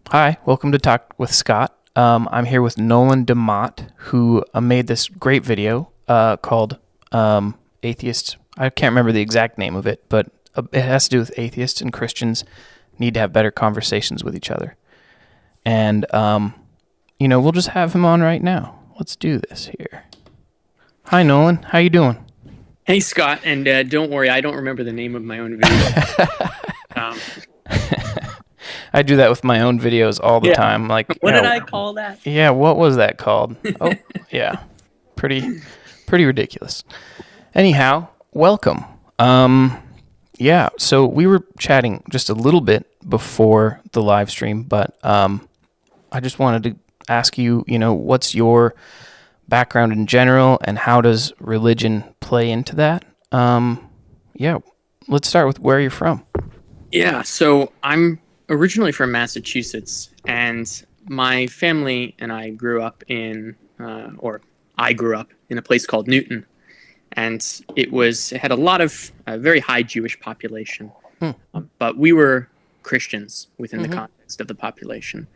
Hi, welcome to Talk with Scott. I'm here with Nolan DeMott, who made this great video called Atheists. I can't remember the exact name of it, but it has to do with atheists and Christians need to have better conversations with each other. And, we'll just have him on right now. Let's do this here. Hi, Nolan. How you doing? Hey, Scott, and don't worry, I don't remember the name of my own video. um, I do that with my own videos all the time. Like, what did I call that? Yeah, what was that called? Oh, yeah, pretty ridiculous. Anyhow, welcome. Yeah, so we were chatting just a little bit before the live stream, but I just wanted to ask you, what's your background in general, and how does religion play into that? Yeah, let's start with where you're from. Yeah, so I'm originally from Massachusetts, and my family and I grew up I grew up in a place called Newton, and it had a lot of very high Jewish population, but we were Christians within the context of the population.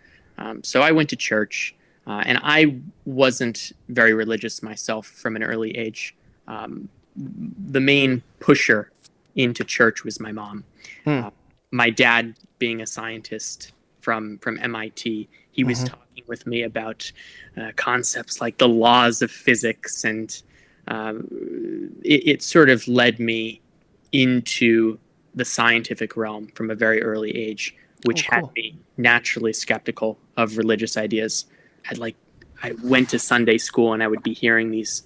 So I went to church, and I wasn't very religious myself from an early age. The main pusher into church was my mom. My dad, being a scientist from MIT, he was talking with me about concepts like the laws of physics, and it sort of led me into the scientific realm from a very early age, which had me naturally skeptical of religious ideas. I went to Sunday school, and I would be hearing these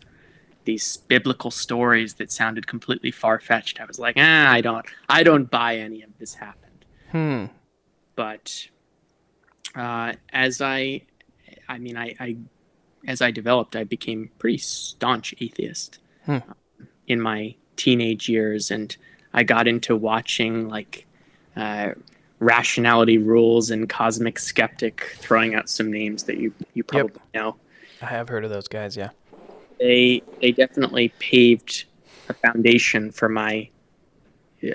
biblical stories that sounded completely far-fetched. I was like, I don't buy any of this happened. But as I developed, I became a pretty staunch atheist in my teenage years, and I got into watching Rationality Rules and Cosmic Skeptic, throwing out some names that you probably know. I have heard of those guys, yeah. They definitely paved a foundation for my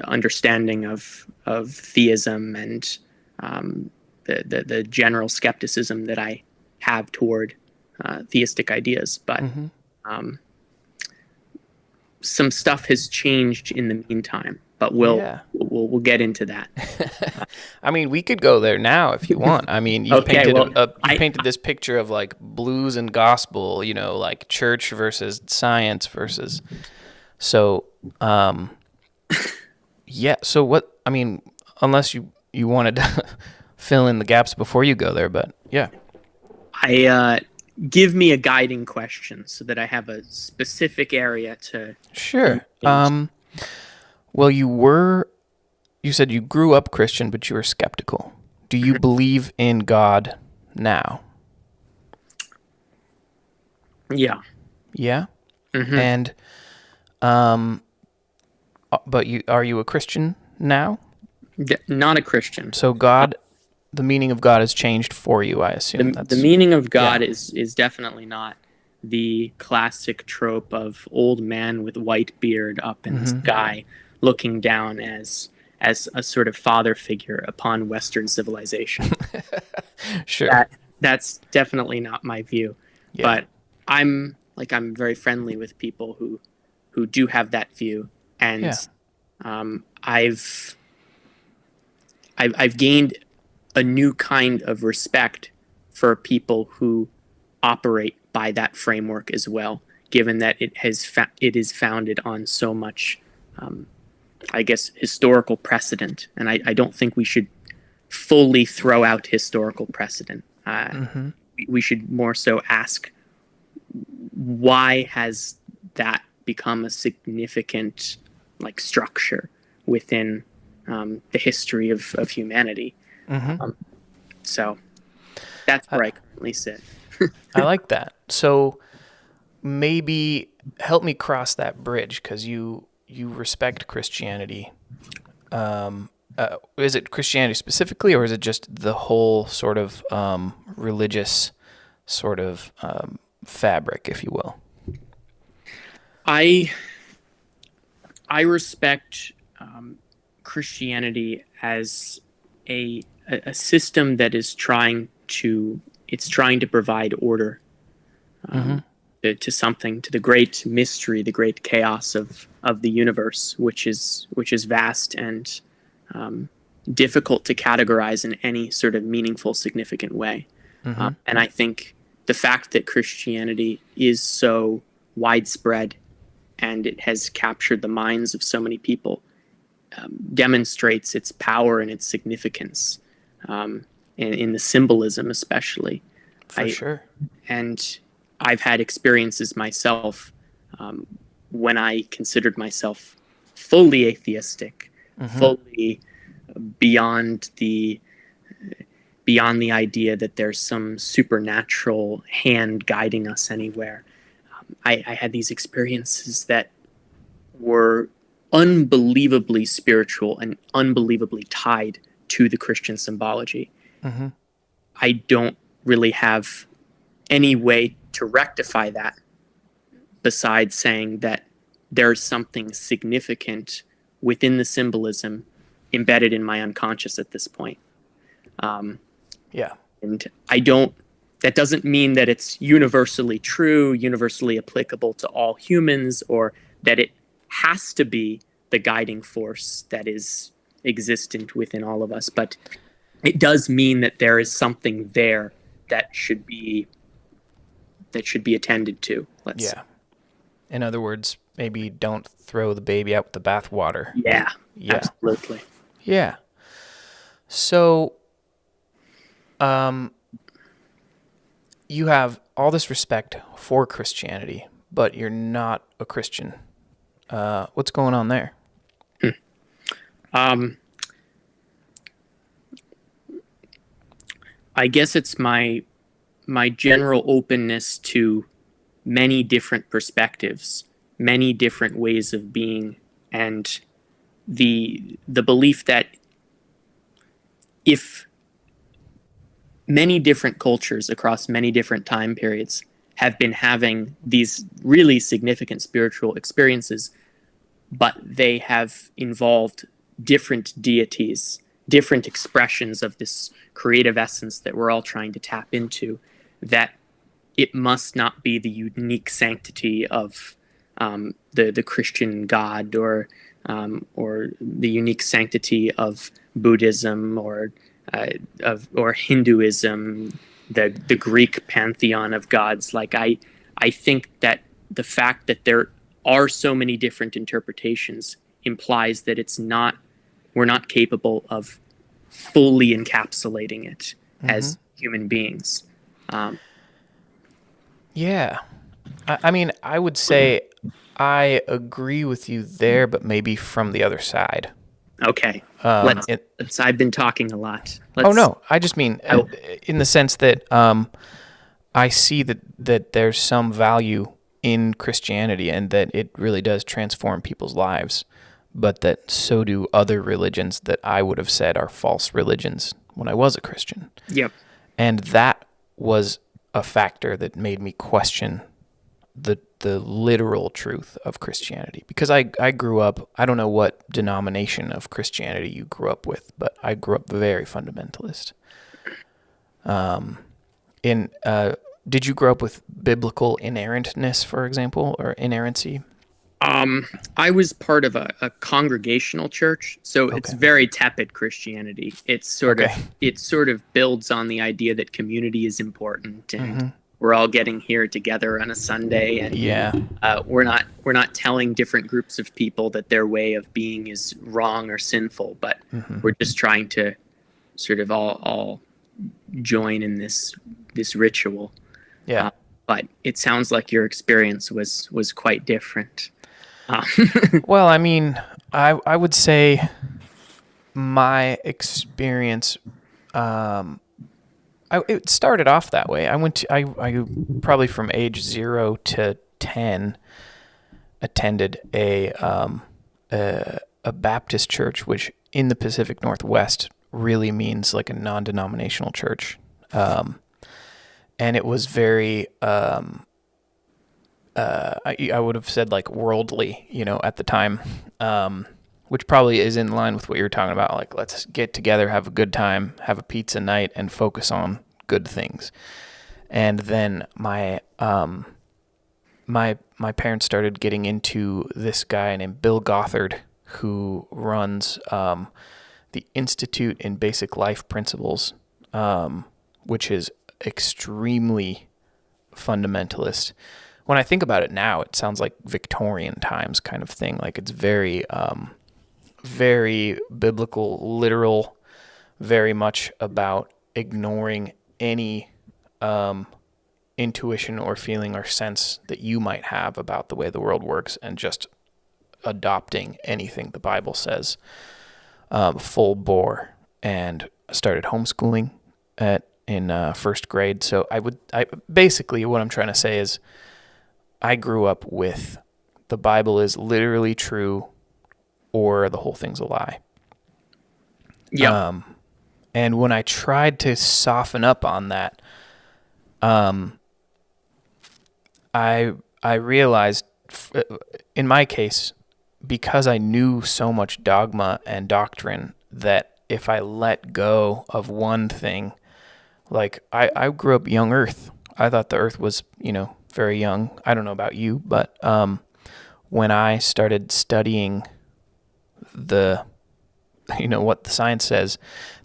understanding of theism and the general skepticism that I have toward theistic ideas. But some stuff has changed in the meantime. But we'll get into that. I mean, we could go there now if you want. I mean, you painted this picture of like blues and gospel, like church versus science versus. So, yeah. So what? I mean, unless you wanted to fill in the gaps before you go there, but yeah. Give me a guiding question so that I have a specific area to. Sure. Well, you said you grew up Christian, but you were skeptical. Do you believe in God now? Yeah. Yeah? And, but are you a Christian now? Not a Christian. So God, the meaning of God has changed for you, I assume. The meaning of God is definitely not the classic trope of old man with white beard up in the sky looking down as a sort of father figure upon Western civilization. Sure. That's definitely not my view. Yeah. But I'm very friendly with people who do have that view, and I've gained a new kind of respect for people who operate by that framework as well, given that it is founded on so much historical precedent, and I don't think we should fully throw out historical precedent. We should more so ask, why has that become a significant structure within the history of humanity? So that's where I currently sit. I like that. So maybe help me cross that bridge, because you respect Christianity. Is it Christianity specifically, or is it just the whole sort of religious sort of fabric, if you will? I respect Christianity as a a system that is trying to provide order to something, to the great mystery, the great chaos of the universe, which is vast and difficult to categorize in any sort of meaningful, significant way. And I think the fact that Christianity is so widespread and it has captured the minds of so many people demonstrates its power and its significance in the symbolism, especially. For sure. And I've had experiences myself when I considered myself fully atheistic, fully beyond the idea that there's some supernatural hand guiding us anywhere. I had these experiences that were unbelievably spiritual and unbelievably tied to the Christian symbology. I don't really have any way to rectify that besides saying that there's something significant within the symbolism embedded in my unconscious at this point. And that doesn't mean that it's universally true, universally applicable to all humans, or that it has to be the guiding force that is existent within all of us. But it does mean that there is something there that should be attended to. In other words, maybe don't throw the baby out with the bathwater. Yeah, absolutely. Yeah. So, you have all this respect for Christianity, but you're not a Christian. What's going on there? I guess it's my general openness to many different perspectives, many different ways of being, and the belief that if many different cultures across many different time periods have been having these really significant spiritual experiences, but they have involved different deities, different expressions of this creative essence that we're all trying to tap into, that it must not be the unique sanctity of the Christian God or the unique sanctity of Buddhism or Hinduism, the Greek pantheon of gods. Like I think that the fact that there are so many different interpretations implies that we're not capable of fully encapsulating it as human beings. I mean, I would say I agree with you there, but maybe from the other side. Okay. I've been talking a lot. No, I just mean in the sense that I see that there's some value in Christianity and that it really does transform people's lives, but that so do other religions that I would have said are false religions when I was a Christian. Yep. And that was a factor that made me question the literal truth of Christianity, because I grew up, I don't know what denomination of Christianity you grew up with, but I grew up very fundamentalist. Did you grow up with biblical inerrantness, for example, or inerrancy? I was part of a congregational church, so it's very tepid Christianity. It sort of builds on the idea that community is important, and we're all getting here together on a Sunday, and we're not telling different groups of people that their way of being is wrong or sinful, but we're just trying to sort of all join in this ritual. Yeah. But it sounds like your experience was quite different. Well, I mean, I would say my experience, it started off that way. I probably from age 0 to 10 attended a Baptist church, which in the Pacific Northwest really means like a non-denominational church. And it was very, I would have said like worldly, at the time. which probably is in line with what you're talking about. Like, let's get together, have a good time, have a pizza night, and focus on good things. And then my parents started getting into this guy named Bill Gothard, who runs the Institute in Basic Life Principles, which is extremely fundamentalist. When I think about it now, it sounds like Victorian times kind of thing. Like it's very, very biblical, literal, very much about ignoring any intuition or feeling or sense that you might have about the way the world works and just adopting anything the Bible says full bore. And started homeschooling in first grade. So I basically what I'm trying to say is I grew up with the Bible is literally true or the whole thing's a lie. Yeah. And when I tried to soften up on that, I realized, in my case, because I knew so much dogma and doctrine, that if I let go of one thing, like I grew up young Earth. I thought the Earth was, very young. I don't know about you, but when I started studying what the science says,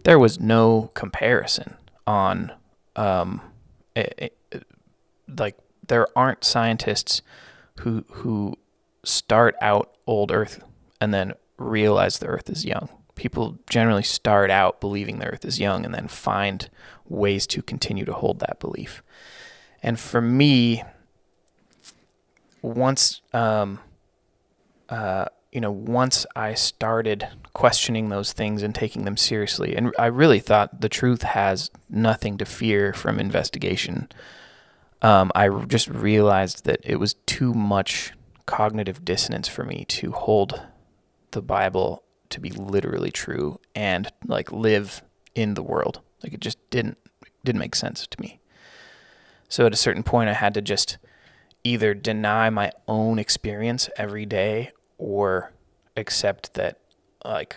there was no comparison on, like there aren't scientists who start out old Earth and then realize the Earth is young. People generally start out believing the Earth is young and then find ways to continue to hold that belief. And for me, once once I started questioning those things and taking them seriously, and I really thought the truth has nothing to fear from investigation, I just realized that it was too much cognitive dissonance for me to hold the Bible to be literally true and like live in the world. Like it just didn't make sense to me. So at a certain point I had to just either deny my own experience every day or accept that like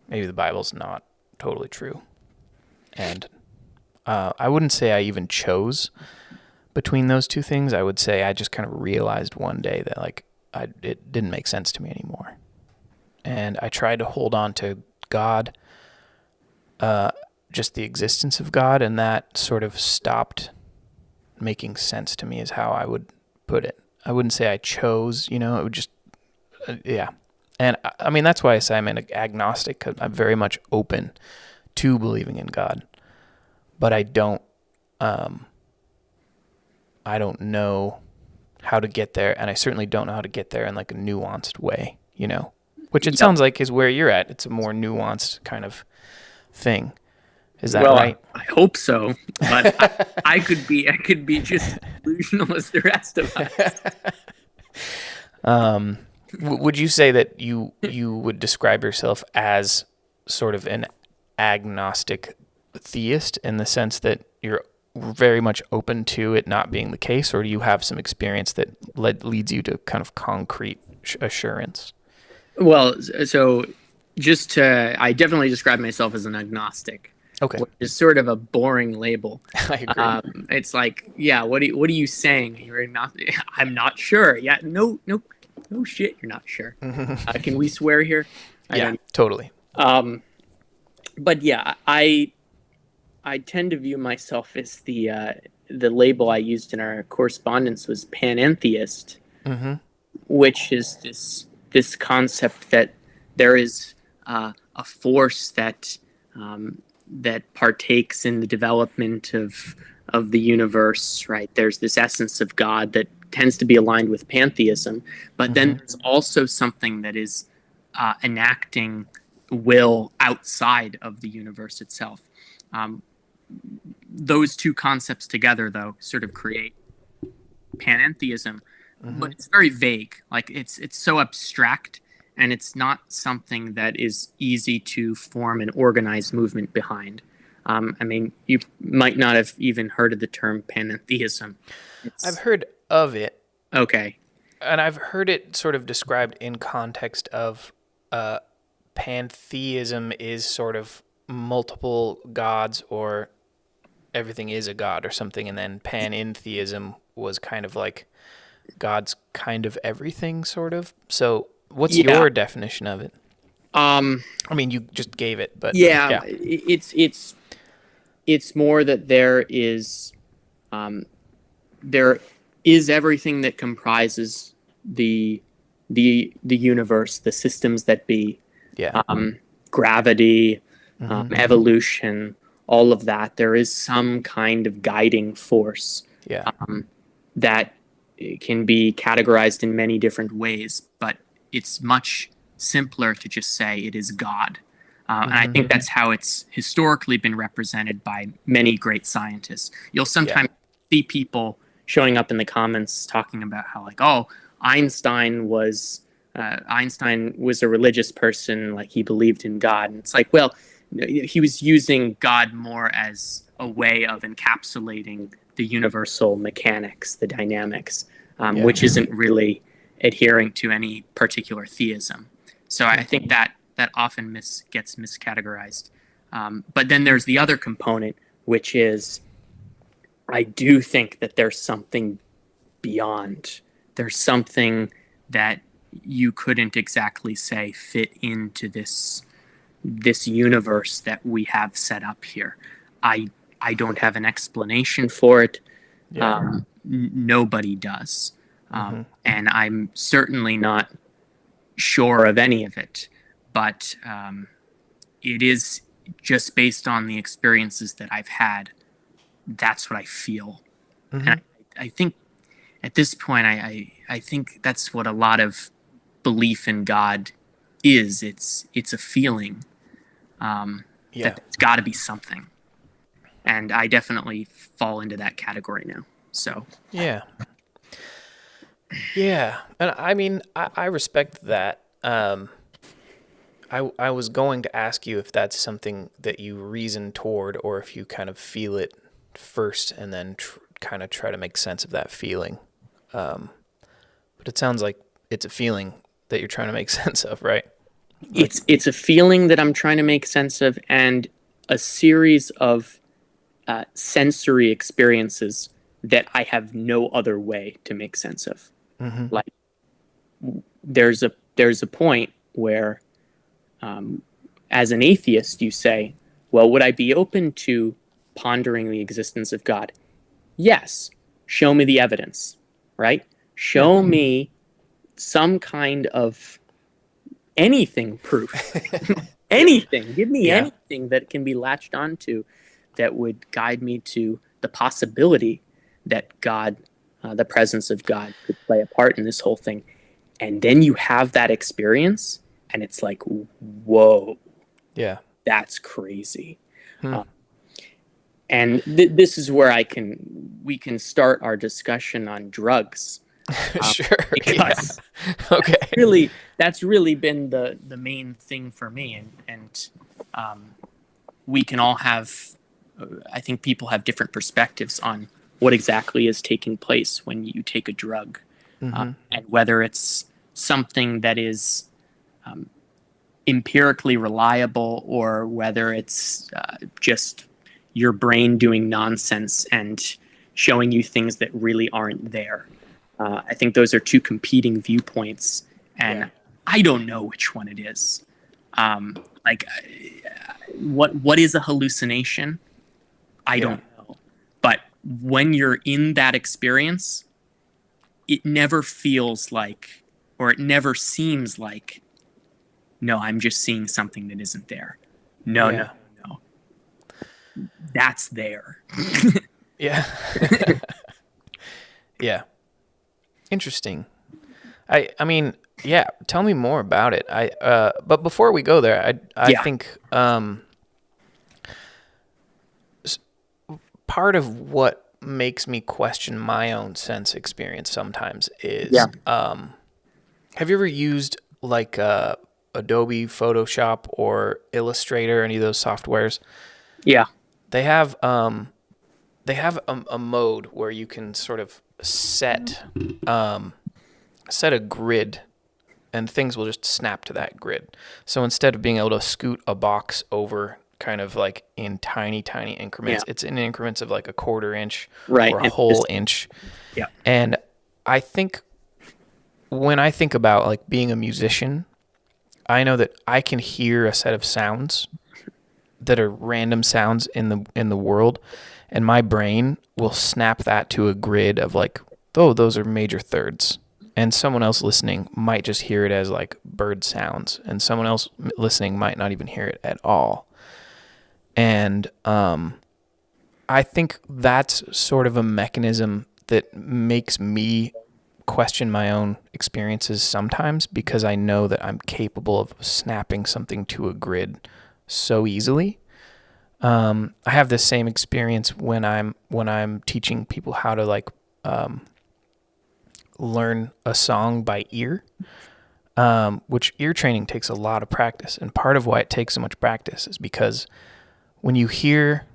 maybe the Bible's not totally true. And I wouldn't say I even chose between those two things. I would say I just kind of realized one day that like it didn't make sense to me anymore. And I tried to hold on to God, just the existence of God, and that sort of stopped making sense to me is how I would put it. I wouldn't say I chose, it would just, yeah. And I mean, that's why I say I'm an agnostic, because I'm very much open to believing in God, but I don't know how to get there, and I certainly don't know how to get there in like a nuanced way, which it sounds like is where you're at. It's a more nuanced kind of thing. Is that right? I hope so, but I could be just delusional as the rest of us. Would you say that you would describe yourself as sort of an agnostic theist in the sense that you're very much open to it not being the case, or do you have some experience that leads you to kind of concrete assurance? Well, so I definitely describe myself as an agnostic. Okay. Which is sort of a boring label. I agree. It's like, yeah, what are you saying? You're not. I'm not sure. Yeah, no shit. You're not sure. Can we swear here? Yeah, totally. But yeah, I tend to view myself as the label I used in our correspondence was panentheist, which is this concept that there is a force that partakes in the development of the universe, right? There's this essence of God that tends to be aligned with pantheism, but then there's also something that is enacting will outside of the universe itself. Those two concepts together, though, sort of create panentheism, but it's very vague. Like it's so abstract, and it's not something that is easy to form an organized movement behind. I mean, you might not have even heard of the term panentheism. I've heard of it. Okay. And I've heard it sort of described in context of pantheism is sort of multiple gods, or everything is a god or something, and then panentheism was kind of like God's kind of everything, sort of. So what's Yeah. your definition of it? Um, I mean, you just gave it, but yeah, yeah. it's more that um, there is everything that comprises the universe, the systems that be, Yeah. gravity, Mm-hmm. evolution, all of that. There is some kind of guiding force Yeah. that can be categorized in many different ways, but it's much simpler to just say it is God. And I think that's how it's historically been represented by many great scientists. You'll sometimes see people showing up in the comments talking about how, like, oh, Einstein was a religious person, like he believed in God. And it's like, well, he was using God more as a way of encapsulating the universal mechanics, the dynamics, which isn't really adhering to any particular theism. So I think that often gets miscategorized. But then there's the other component, which is I do think that there's something beyond. There's something that you couldn't exactly say fit into this universe that we have set up here. I don't have an explanation for it. Nobody does. And I'm certainly not sure of any of it. But it is just based on the experiences that I've had. That's what I feel. And I think at this point, I think that's what a lot of belief in God is. It's a feeling that it's got to be something. And I definitely fall into that category now. So Yeah. And I mean, I respect that. I was going to ask you if that's something that you reason toward, or if you kind of feel it first and then kind of try to make sense of that feeling. But it sounds like it's a feeling that you're trying to make sense of, right? it's a feeling that I'm trying to make sense of, and a series of sensory experiences that I have no other way to make sense of. Like there's a point where, as an atheist, you say, well, would I be open to pondering the existence of God? Yes. Show me the evidence, right? Show me some kind of anything proof. Anything. Give me anything that can be latched onto that would guide me to the possibility that God, the presence of God, could play a part in this whole thing. And then you have that experience, and it's like, whoa. Yeah. That's crazy. And this is where we can start our discussion on drugs. Sure. Because Okay. that's really been the main thing for me. And we can all have, I think people have different perspectives on what exactly is taking place when you take a drug. And whether it's something that is empirically reliable, or whether it's just your brain doing nonsense and showing you things that really aren't there. I think those are two competing viewpoints, and I don't know which one it is. What is a hallucination? I don't know. But when you're in that experience, it never feels like, or it never seems like, no, I'm just seeing something that isn't there. No. That's there. Yeah. Yeah. Interesting. I mean, yeah, tell me more about it. But before we go there, I think part of what makes me question my own sense experience sometimes is have you ever used like Adobe Photoshop or Illustrator, any of those softwares? Yeah. They have a mode where you can sort of set a grid and things will just snap to that grid. So instead of being able to scoot a box over kind of like in tiny, tiny Yeah. increments, it's in increments of like a quarter inch Right. or a And whole just, inch. yeah. And I think when I think about like being a musician, I know that I can hear a set of sounds that are random sounds in the world, and my brain will snap that to a grid of like, oh, those are major thirds. And someone else listening might just hear it as like bird sounds, and someone else listening might not even hear it at all. And I think that's sort of a mechanism that makes me question my own experiences sometimes, because I know that I'm capable of snapping something to a grid so easily. I have the same experience when I'm teaching people how to like learn a song by ear, which ear training takes a lot of practice. And part of why it takes so much practice is because when you hear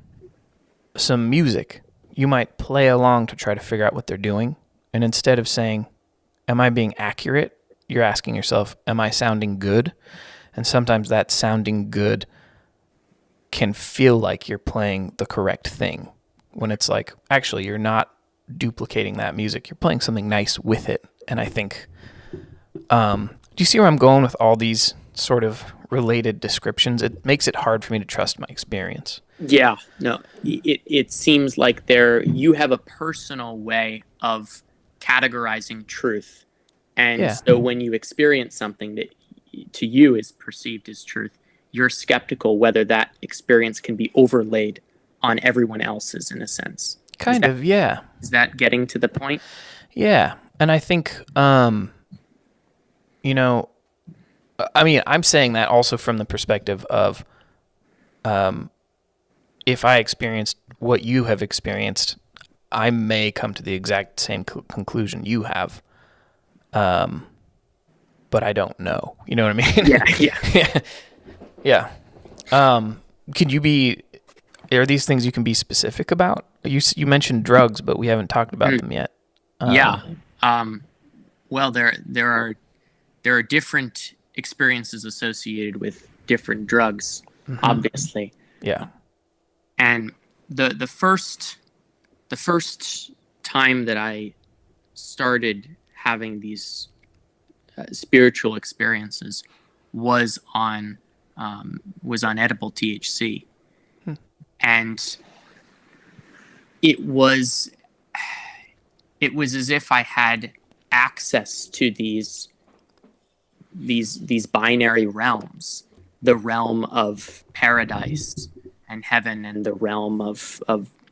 some music, you might play along to try to figure out what they're doing. And instead of saying, am I being accurate? You're asking yourself, am I sounding good? And sometimes that sounding good can feel like you're playing the correct thing, when it's like, actually, you're not duplicating that music. You're playing something nice with it. And I think, do you see where I'm going with all these sort of related descriptions? It makes it hard for me to trust my experience. Yeah. No, it seems like you have a personal way of categorizing truth. And Yeah. so when you experience something that to you is perceived as truth, you're skeptical whether that experience can be overlaid on everyone else's, in a sense. Kind of, yeah. Is that getting to the point? Yeah. And I think, you know, I mean, I'm saying that also from the perspective of, if I experienced what you have experienced, I may come to the exact same conclusion you have. But I don't know. You know what I mean? Yeah, yeah. Yeah. Could you be? Are these things you can be specific about? You mentioned drugs, but we haven't talked about them yet. Yeah. Well, there are different experiences associated with different drugs, obviously. Yeah. And the first time that I started having these spiritual experiences was on edible THC, and it was as if I had access to these binary realms, the realm of paradise and heaven, and the realm of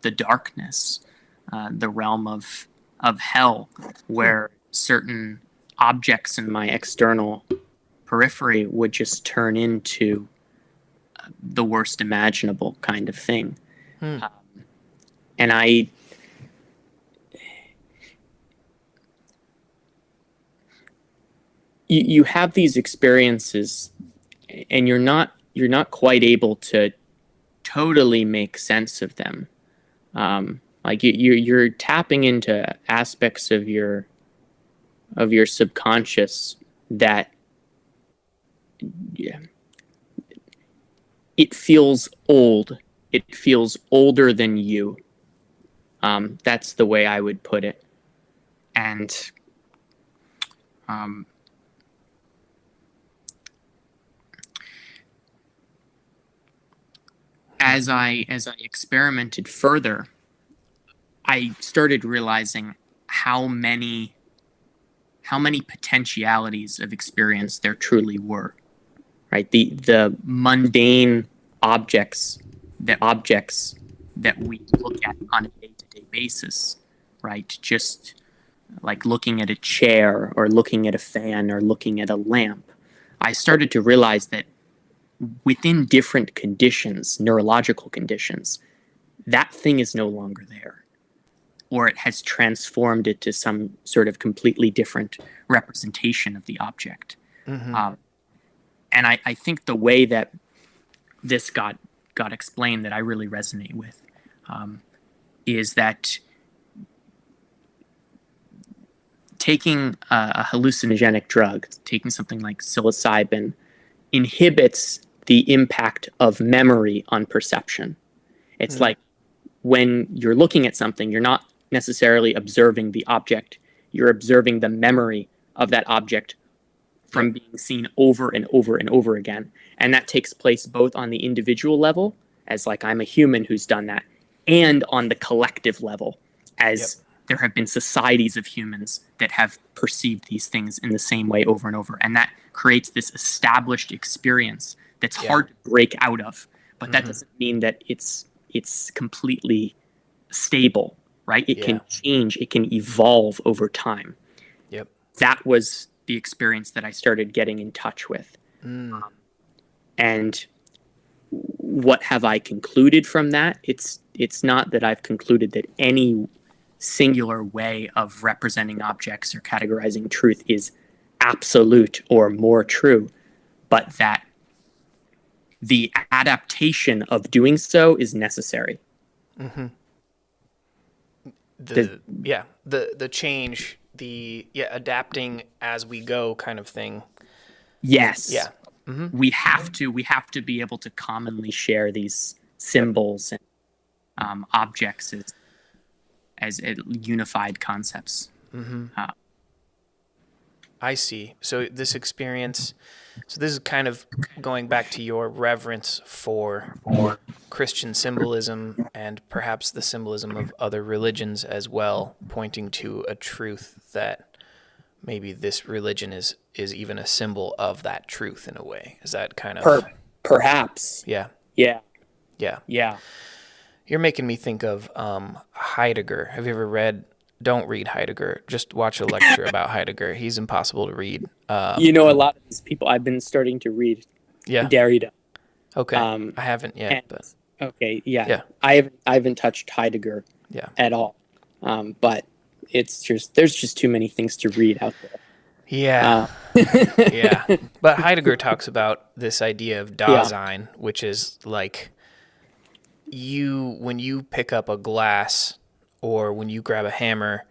the darkness, the realm of hell, where certain objects in my external periphery would just turn into the worst imaginable kind of thing. And you have these experiences, and you're not quite able to totally make sense of them. Like you're tapping into aspects of your subconscious that, yeah, it feels old. It feels older than you. That's the way I would put it. And as I experimented further, I started realizing how many potentialities of experience there truly were. Right, the mundane objects that we look at on a day-to-day basis, right? Just like looking at a chair, or looking at a fan, or looking at a lamp. I started to realize that within different conditions, neurological conditions, that thing is no longer there, or it has transformed it to some sort of completely different representation of the object. And I think the way that this got explained, that I really resonate with, is that taking a hallucinogenic drug, taking something like psilocybin, inhibits the impact of memory on perception. It's like when you're looking at something, you're not necessarily observing the object, you're observing the memory of that object from being seen over and over and over again. And that takes place both on the individual level, as like I'm a human who's done that, and on the collective level, as there have been societies of humans that have perceived these things in the same way over and over. And that creates this established experience that's hard to break out of. But that doesn't mean that it's completely stable, right? It can change, it can evolve over time. That was the experience that I started getting in touch with. And what have I concluded from that? It's not that I've concluded that any singular way of representing objects or categorizing truth is absolute or more true, but that the adaptation of doing so is necessary. The change, adapting as we go kind of thing. Yes. We have to be able to commonly share these symbols and objects as unified concepts. I see. So this experience, this is kind of going back to your reverence for Christian symbolism and perhaps the symbolism of other religions as well, pointing to a truth that maybe this religion is even a symbol of that truth in a way. Is that kind of... Perhaps. Yeah. You're making me think of Heidegger. Have you ever read... Don't read Heidegger. Just watch a lecture about Heidegger. He's impossible to read. A lot of these people I've been starting to read. Derrida. Okay. I haven't yet. I haven't touched Heidegger at all. But there's just too many things to read out there. But Heidegger talks about this idea of Dasein, which is like when you pick up a glass or when you grab a hammer,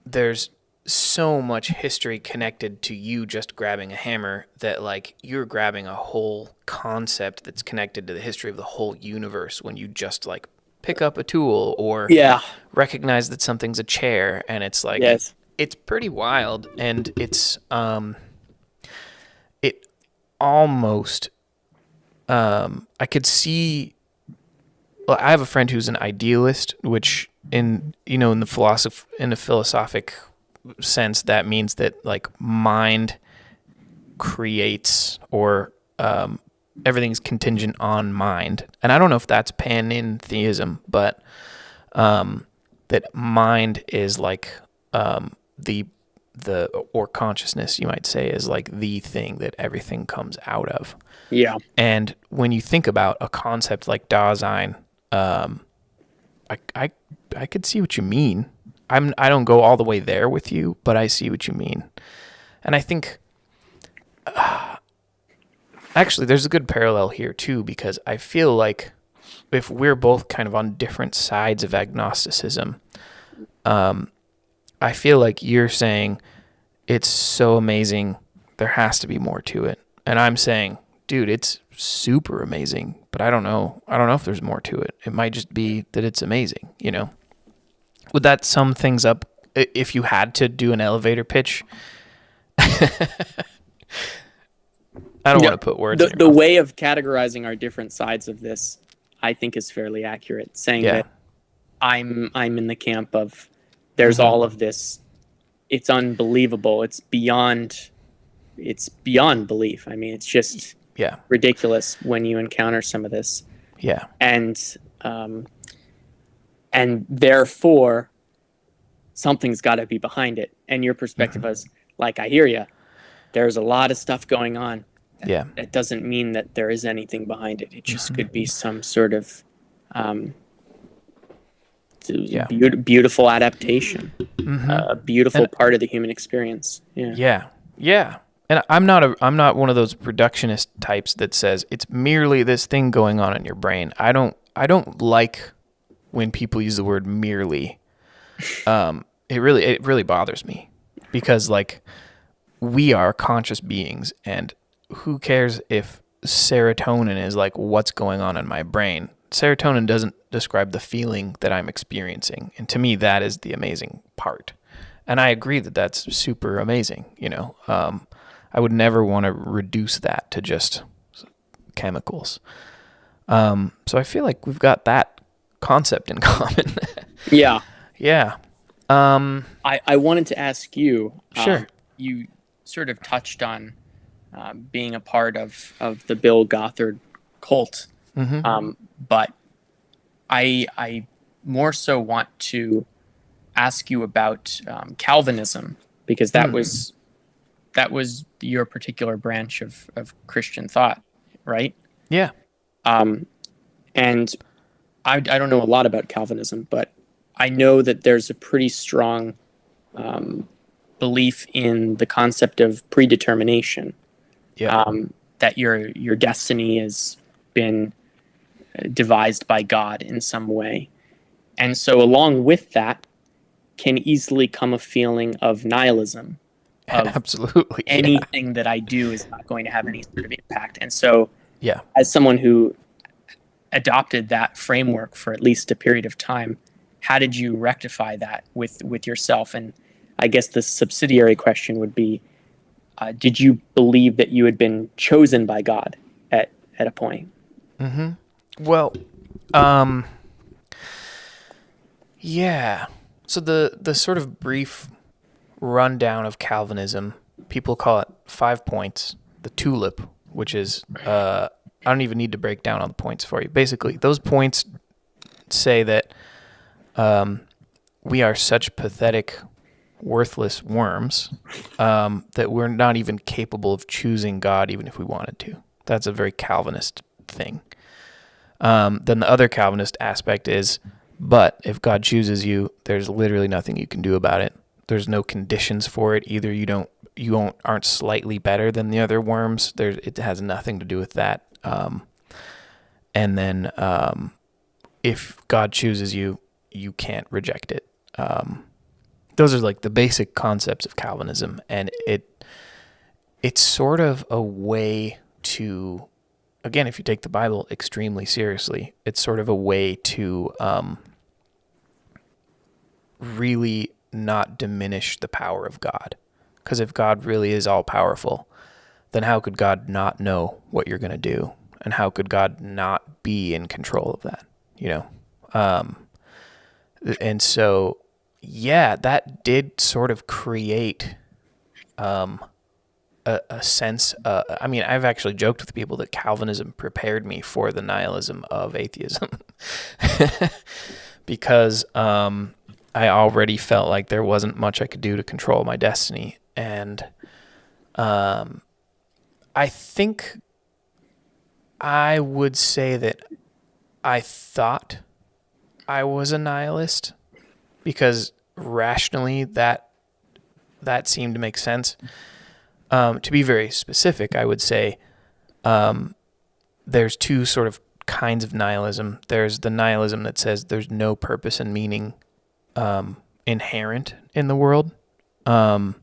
there's so much history connected to you just grabbing a hammer that like you're grabbing a whole concept that's connected to the history of the whole universe when you just like pick up a tool or recognize that something's a chair. And it's like, it's pretty wild. And it's, it almost, I could see, well, I have a friend who's an idealist, which in the philosophic sense, that means that like mind creates or everything's contingent on mind. And I don't know if that's panentheism, but that mind is like or consciousness, you might say, is like the thing that everything comes out of. Yeah. And when you think about a concept like Dasein, I could see what you mean. I don't go all the way there with you, but I see what you mean. And I think actually there's a good parallel here too, because I feel like if we're both kind of on different sides of agnosticism, I feel like you're saying it's so amazing, there has to be more to it. And I'm saying, dude, it's super amazing, but I don't know if there's more to it. It might just be that it's amazing, Would that sum things up if you had to do an elevator pitch? I don't want to put words in your the mouth. way of categorizing our different sides of this, I think, is fairly accurate, saying that I'm in the camp of there's all of this, it's unbelievable, it's beyond belief. I mean, it's just ridiculous when you encounter some of this. And therefore something's got to be behind it. And your perspective is like, I hear you, there's a lot of stuff going on. That doesn't mean that there is anything behind it. It just could be some sort of beautiful adaptation, a beautiful part of the human experience. And I'm not one of those reductionist types that says it's merely this thing going on in your brain. I don't like when people use the word merely. it really bothers me because like we are conscious beings, and who cares if serotonin is like what's going on in my brain? Serotonin doesn't describe the feeling that I'm experiencing, and to me that is the amazing part. And I agree that that's super amazing. I would never want to reduce that to just chemicals. So I feel like we've got that concept in common. Yeah. Yeah. I wanted to ask you. Sure. You sort of touched on being a part of the Bill Gothard cult, but I more so want to ask you about Calvinism, because that was your particular branch of Christian thought, right? Yeah. And I don't know a lot about Calvinism, but I know that there's a pretty strong belief in the concept of predetermination. Yeah. That your destiny has been devised by God in some way. And so along with that can easily come a feeling of nihilism, of Absolutely. anything that I do is not going to have any sort of impact. And so Yeah. as someone who adopted that framework for at least a period of time, how did you rectify that with yourself? And I guess the subsidiary question would be, did you believe that you had been chosen by God at a point? Well, yeah. So the sort of brief rundown of Calvinism, people call it 5 points, the tulip, which is, I don't even need to break down all the points for you. Basically, those points say that we are such pathetic, worthless worms that we're not even capable of choosing God even if we wanted to. That's a very Calvinist thing. Then the other Calvinist aspect is, but if God chooses you, there's literally nothing you can do about it. There's no conditions for it. Either you aren't slightly better than the other worms. It has nothing to do with that. And then if God chooses you, you can't reject it. Those are like the basic concepts of Calvinism, and it's sort of a way to, again, if you take the Bible extremely seriously, it's sort of a way to really not diminish the power of God. Because if God really is all powerful, then how could God not know what you're going to do? And how could God not be in control of that? And so, yeah, that did sort of create a sense. I mean, I've actually joked with people that Calvinism prepared me for the nihilism of atheism because I already felt like there wasn't much I could do to control my destiny. And I think I would say that I thought I was a nihilist because rationally that seemed to make sense. To be very specific, I would say there's two sort of kinds of nihilism. There's the nihilism that says there's no purpose and meaning inherent in the world. And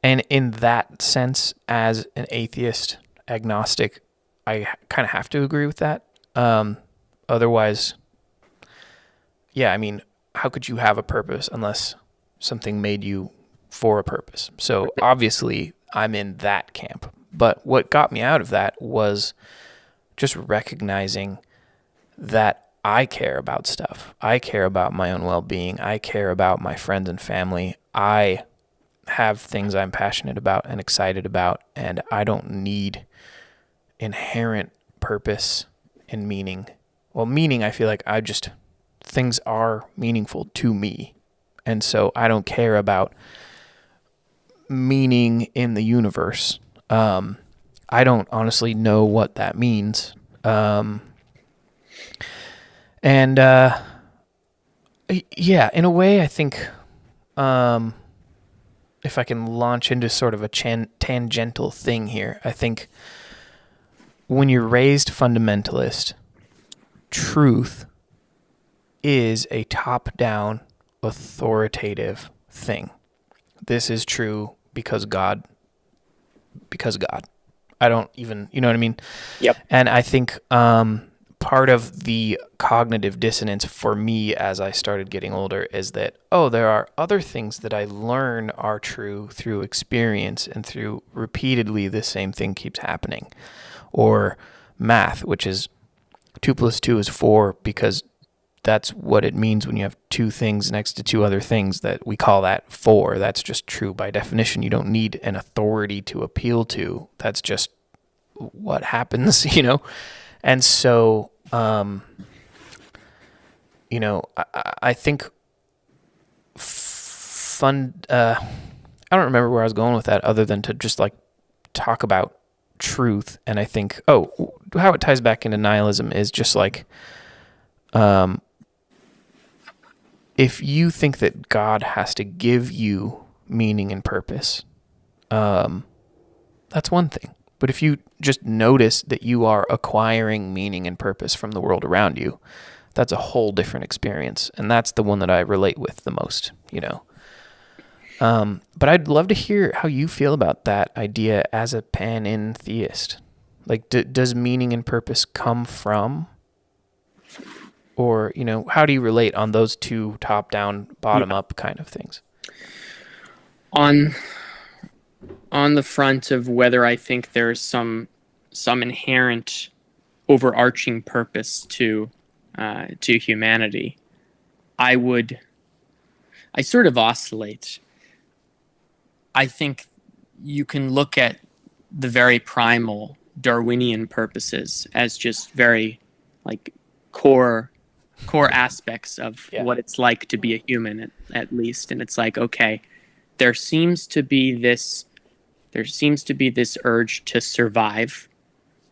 in that sense, as an atheist, agnostic, I kind of have to agree with that. Otherwise, yeah, I mean, how could you have a purpose unless something made you for a purpose? So obviously, I'm in that camp. But what got me out of that was just recognizing that I care about stuff. I care about my own well-being. I care about my friends and family. I have things I'm passionate about and excited about, and I don't need inherent purpose and meaning. Well, meaning, I feel like things are meaningful to me. And so I don't care about meaning in the universe. I don't honestly know what that means. Yeah, in a way, I think if I can launch into sort of a tangential thing here, I think when you're raised fundamentalist, truth is a top-down authoritative thing. This is true because God. I don't even, you know what I mean? Yep. And I think part of the cognitive dissonance for me as I started getting older is that, there are other things that I learn are true through experience and through repeatedly the same thing keeps happening. Or math, which is 2 + 2 is 4 because that's what it means when you have two things next to two other things, that we call that 4. That's just true by definition. You don't need an authority to appeal to. That's just what happens, And so, I think I don't remember where I was going with that other than to just like talk about truth. And I think, how it ties back into nihilism is just like, if you think that God has to give you meaning and purpose, that's one thing. But if you just notice that you are acquiring meaning and purpose from the world around you, that's a whole different experience. And that's the one that I relate with the most, But I'd love to hear how you feel about that idea as a pan-theist. Like, does meaning and purpose come from, or, how do you relate on those two top-down, bottom-up kind of things? On the front of whether I think there's some inherent overarching purpose to humanity, I sort of oscillate. I think you can look at the very primal Darwinian purposes as just very like core aspects of what it's like to be a human at least. And it's like, okay, there seems to be this urge to survive,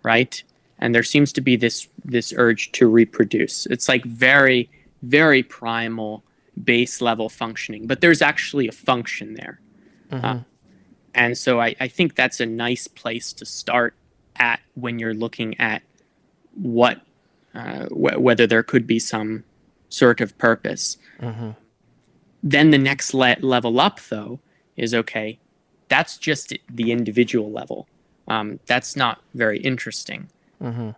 right? And there seems to be this urge to reproduce. It's like very, very primal base level functioning, but there's actually a function there. Mm-hmm. And so I think that's a nice place to start at when you're looking at whether there could be some sort of purpose. Mm-hmm. Then the next level up, though, is okay, that's just the individual level. That's not very interesting. Mm-hmm.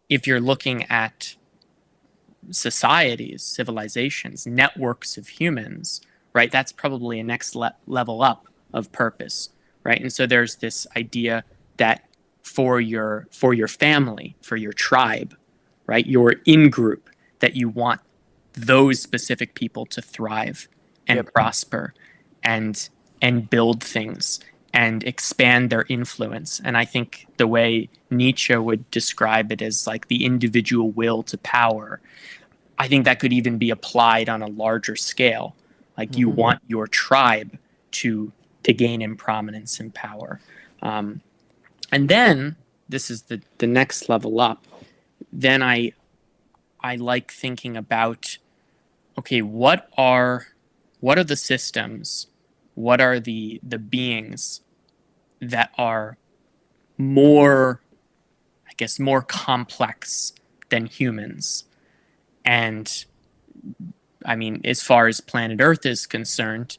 If you're looking at societies, civilizations, networks of humans, right, that's probably a next level up of purpose, right? And so there's this idea that for your family, for your tribe, right, your in-group, that you want those specific people to thrive and prosper and build things and expand their influence. And I think the way Nietzsche would describe it as like the individual will to power, I think that could even be applied on a larger scale. Like you want your tribe to gain in prominence and power. And then, this is the next level up, then I like thinking about, okay, what are the systems, what are the beings that are more complex than humans? And I mean, as far as planet Earth is concerned,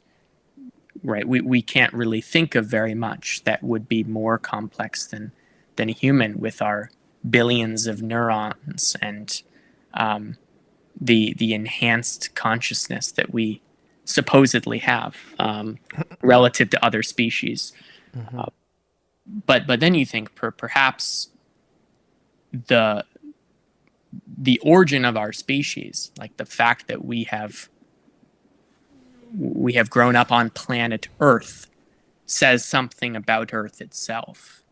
right, we can't really think of very much that would be more complex than a human, with our billions of neurons and the enhanced consciousness that we supposedly have relative to other species. Mm-hmm. But then you think perhaps the origin of our species, like the fact that we have grown up on planet Earth, says something about Earth itself.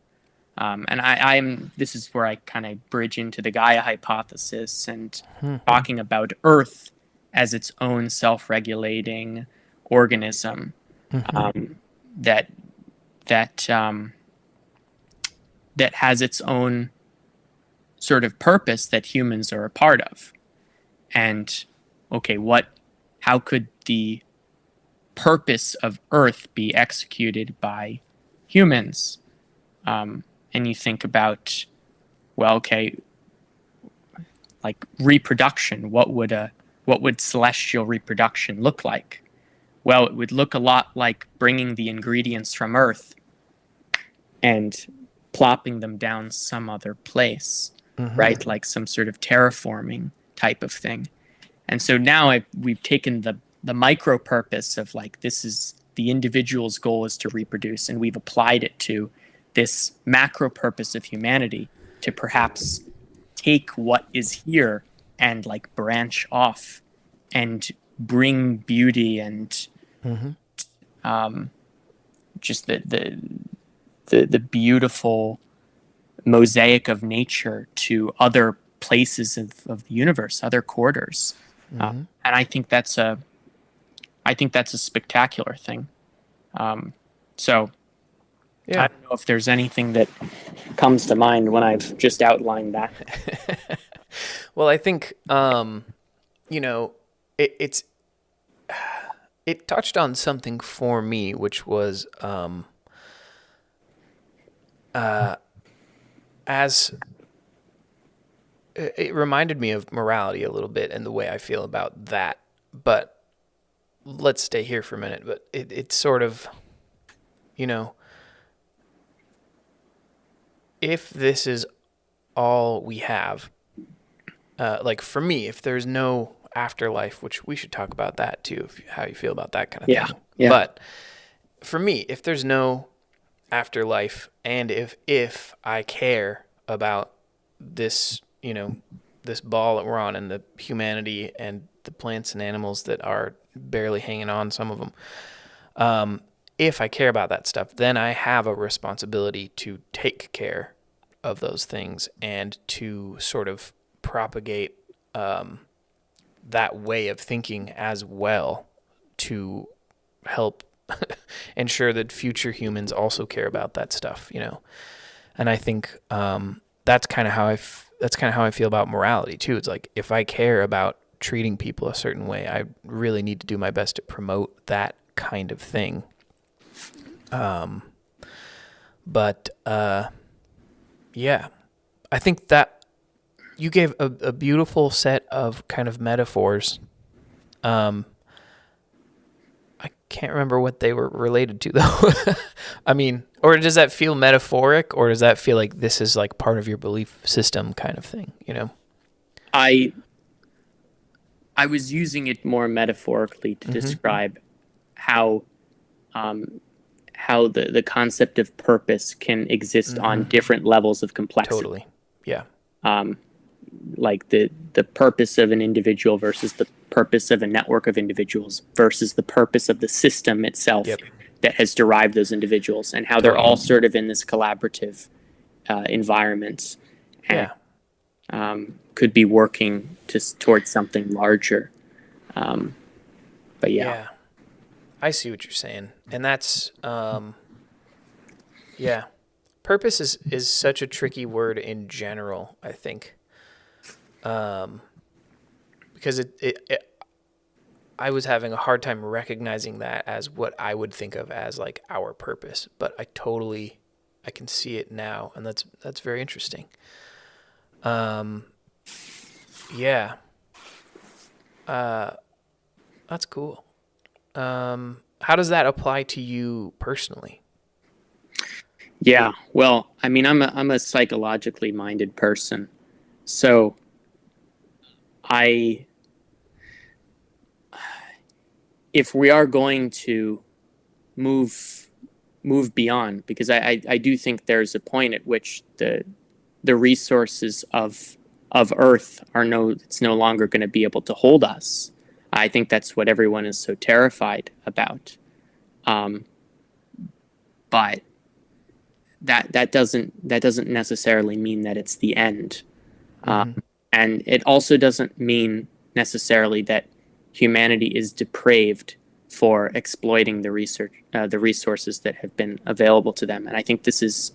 And this is where I kind of bridge into the Gaia hypothesis and talking about Earth as its own self-regulating organism, that has its own sort of purpose that humans are a part of. And okay, how could the purpose of Earth be executed by humans? And you think about, well, okay, like reproduction. What would a what would celestial reproduction look like? Well, it would look a lot like bringing the ingredients from Earth and plopping them down some other place, right? Like some sort of terraforming type of thing. And so now we've taken the micro purpose of like, this is the individual's goal is to reproduce, and we've applied it to this macro purpose of humanity to perhaps take what is here and like branch off and bring beauty and just the beautiful mosaic of nature to other places of the universe, other quarters. And I think that's a spectacular thing. So Yeah. I don't know if there's anything that comes to mind when I've just outlined that. Well, I think, it touched on something for me, which was, as it reminded me of morality a little bit and the way I feel about that. But let's stay here for a minute. But it's sort of, if this is all we have, like for me, if there's no afterlife, which we should talk about that too, how you feel about that kind of thing. Yeah. But for me, if there's no afterlife, and if I care about this, this ball that we're on, and the humanity and the plants and animals that are barely hanging on, some of them, if I care about that stuff, then I have a responsibility to take care of those things and to sort of propagate that way of thinking as well, to help ensure that future humans also care about that stuff, And I think that's kind of how I feel about morality too. It's like, if I care about treating people a certain way, I really need to do my best to promote that kind of thing. Yeah, I think that you gave a beautiful set of kind of metaphors. I can't remember what they were related to though. I mean, or does that feel metaphoric, or does that feel like this is like part of your belief system kind of thing, I was using it more metaphorically to describe how the concept of purpose can exist on different levels of complexity. Totally. Yeah. Like the purpose of an individual versus the purpose of a network of individuals versus the purpose of the system itself that has derived those individuals, and how they're all sort of in this collaborative environment and could be working towards something larger. But yeah. I see what you're saying. And that's, purpose is such a tricky word in general, I think. Because I was having a hard time recognizing that as what I would think of as like our purpose, but I can see it now, and that's very interesting. That's cool. How does that apply to you personally? Yeah, well, I mean, I'm a psychologically minded person, so if we are going to move beyond, because I do think there's a point at which the resources of Earth it's no longer going to be able to hold us. I think that's what everyone is so terrified about. But that doesn't necessarily mean that it's the end. And it also doesn't mean necessarily that humanity is depraved for exploiting the resources that have been available to them. And I think this is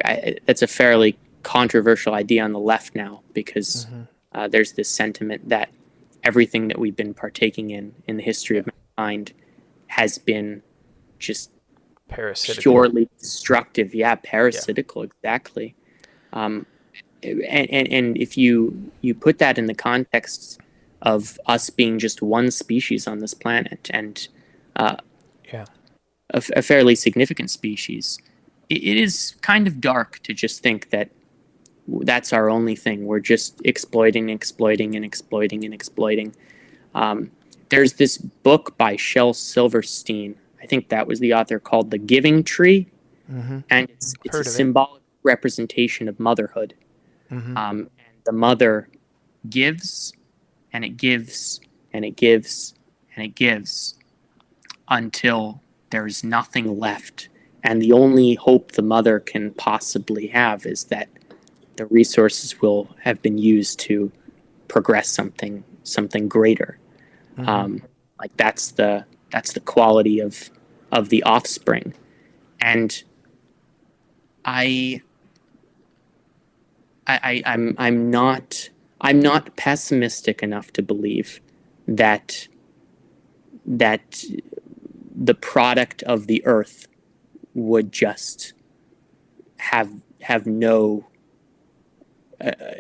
it's a fairly controversial idea on the left now, because there's this sentiment that everything that we've been partaking in the history of mankind has been just parasitical, purely destructive. Yeah, parasitical, exactly. And if you put that in the context us being just one species on this planet, and Yeah. a fairly significant species, it is kind of dark to just think that that's our only thing. We're just exploiting, exploiting, and exploiting, and exploiting. There's this book by Shel Silverstein, I think that was the author, called The Giving Tree, and it's a symbolic representation of motherhood. And the mother gives, and it gives, and it gives, and it gives, until there's nothing left. And the only hope the mother can possibly have is that the resources will have been used to progress something greater. Like that's the quality of the offspring. And I'm not pessimistic enough to believe that the product of the earth would just have no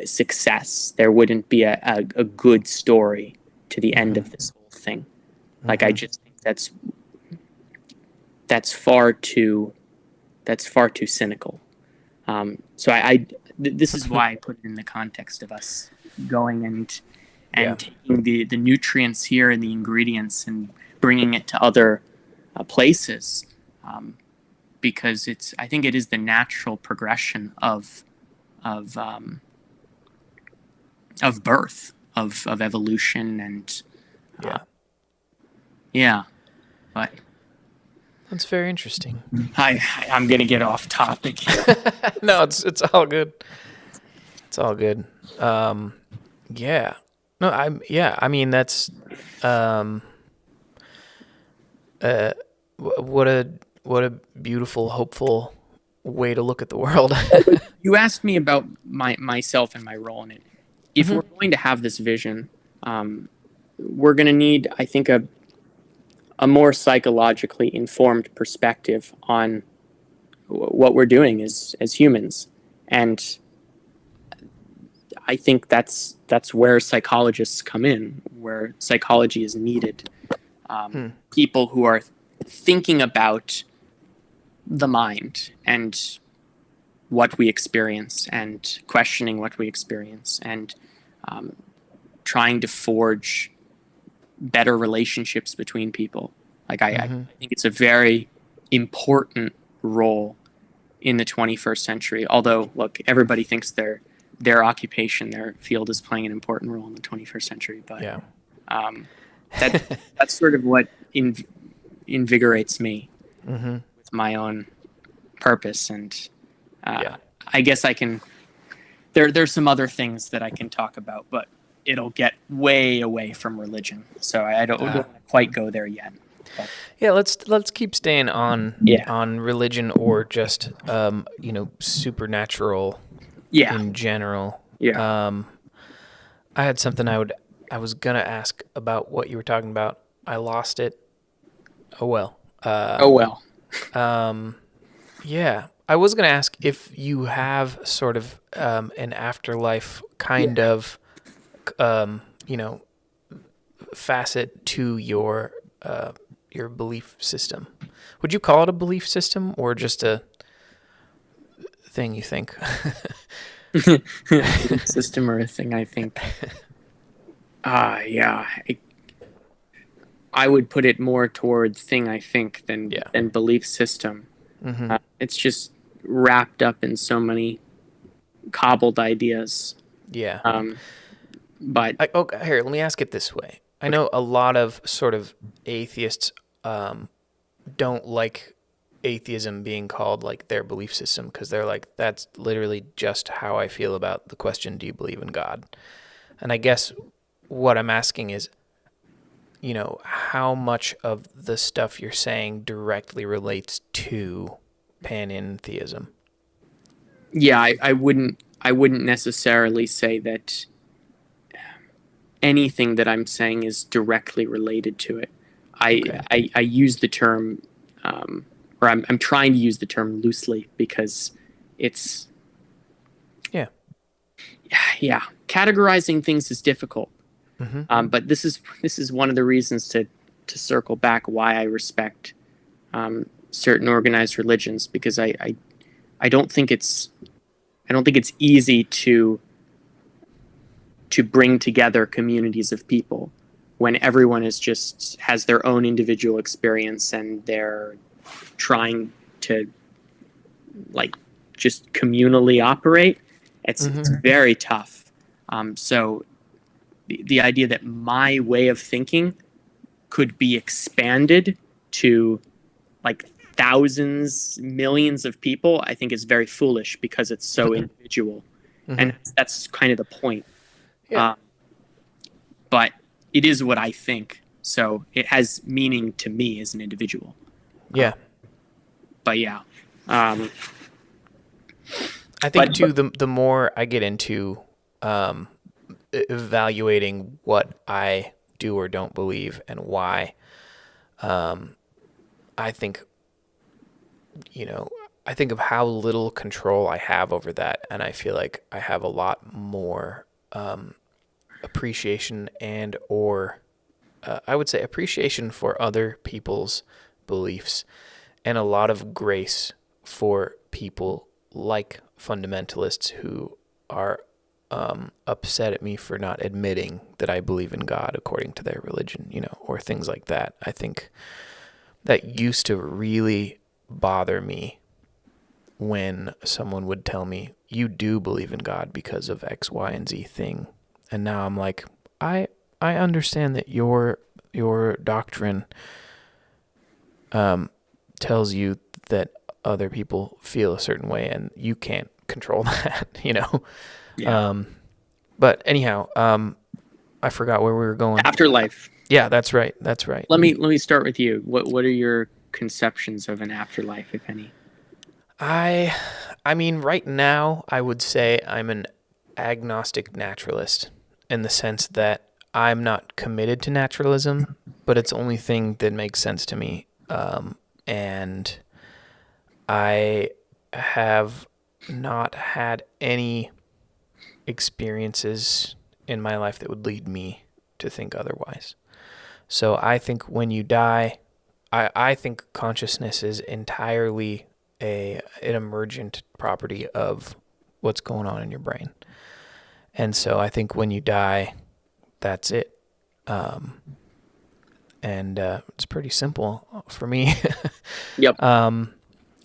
success. There wouldn't be a good story to the end of this whole thing. Like I just think that's far too cynical. So this is why I put it in the context of us going and taking the nutrients here and the ingredients and bringing it to other places, because I think it is the natural progression of birth, of evolution, and but That's very interesting. I'm gonna get off topic. No, it's all good. It's all good. Yeah. No, I mean, that's what a beautiful, hopeful way to look at the world. You asked me about myself and my role in it. If we're going to have this vision, we're going to need, I think, a more psychologically informed perspective on what we're doing as humans. And I think that's where psychologists come in, where psychology is needed. People who are thinking about the mind and what we experience, and questioning what we experience, and trying to forge better relationships between people. Like I think it's a very important role in the 21st century. Although, look, everybody thinks their occupation, their field, is playing an important role in the 21st century. But that's sort of what invigorates me with my own purpose. And I guess I can. There's some other things that I can talk about, but it'll get way away from religion, so I don't want to quite go there yet. But. Yeah, let's keep staying on religion, or just supernatural in general. I had something I was gonna ask about what you were talking about. I lost it. Oh well. Yeah, I was gonna ask if you have sort of an afterlife kind of facet to your belief system. Would you call it a belief system, or just a thing you think? System, or a thing I think? I would put it more toward thing I think than belief system. It's just wrapped up in so many cobbled ideas. But here, let me ask it this way. I know a lot of sort of atheists don't like atheism being called like their belief system, because they're like, that's literally just how I feel about the question, do you believe in God? And I guess what I'm asking is, how much of the stuff you're saying directly relates to panentheism? Yeah, I wouldn't necessarily say that anything that I'm saying is directly related to it. I use the term, or I'm trying to use the term loosely, because it's categorizing things is difficult. But this is one of the reasons to circle back why I respect certain organized religions, because I don't think it's easy to bring together communities of people when everyone has their own individual experience and they're trying to like just communally operate. It's very tough. So the idea that my way of thinking could be expanded to like thousands, millions of people, I think is very foolish because it's so individual. And that's kind of the point. Yeah. But it is what I think. So it has meaning to me as an individual. Yeah. But yeah. I think too, the more I get into evaluating what I do or don't believe and why, I think, I think of how little control I have over that, and I feel like I have a lot more appreciation or I would say appreciation for other people's beliefs and a lot of grace for people like fundamentalists who are upset at me for not admitting that I believe in God according to their religion, or things like that. I think that used to really bother me when someone would tell me, you do believe in God because of X, Y, and Z thing. And now I'm like, I understand that your doctrine tells you that other people feel a certain way and you can't control that, Yeah. But anyhow, I forgot where we were going. Afterlife. Yeah, that's right. Let me start with you. What are your conceptions of an afterlife, if any? I mean, right now, I would say I'm an agnostic naturalist in the sense that I'm not committed to naturalism, but it's the only thing that makes sense to me. And I have not had any experiences in my life that would lead me to think otherwise. So I think when you die, I think consciousness is entirely an emergent property of what's going on in your brain. And so I think when you die, that's it. And it's pretty simple for me. Yep.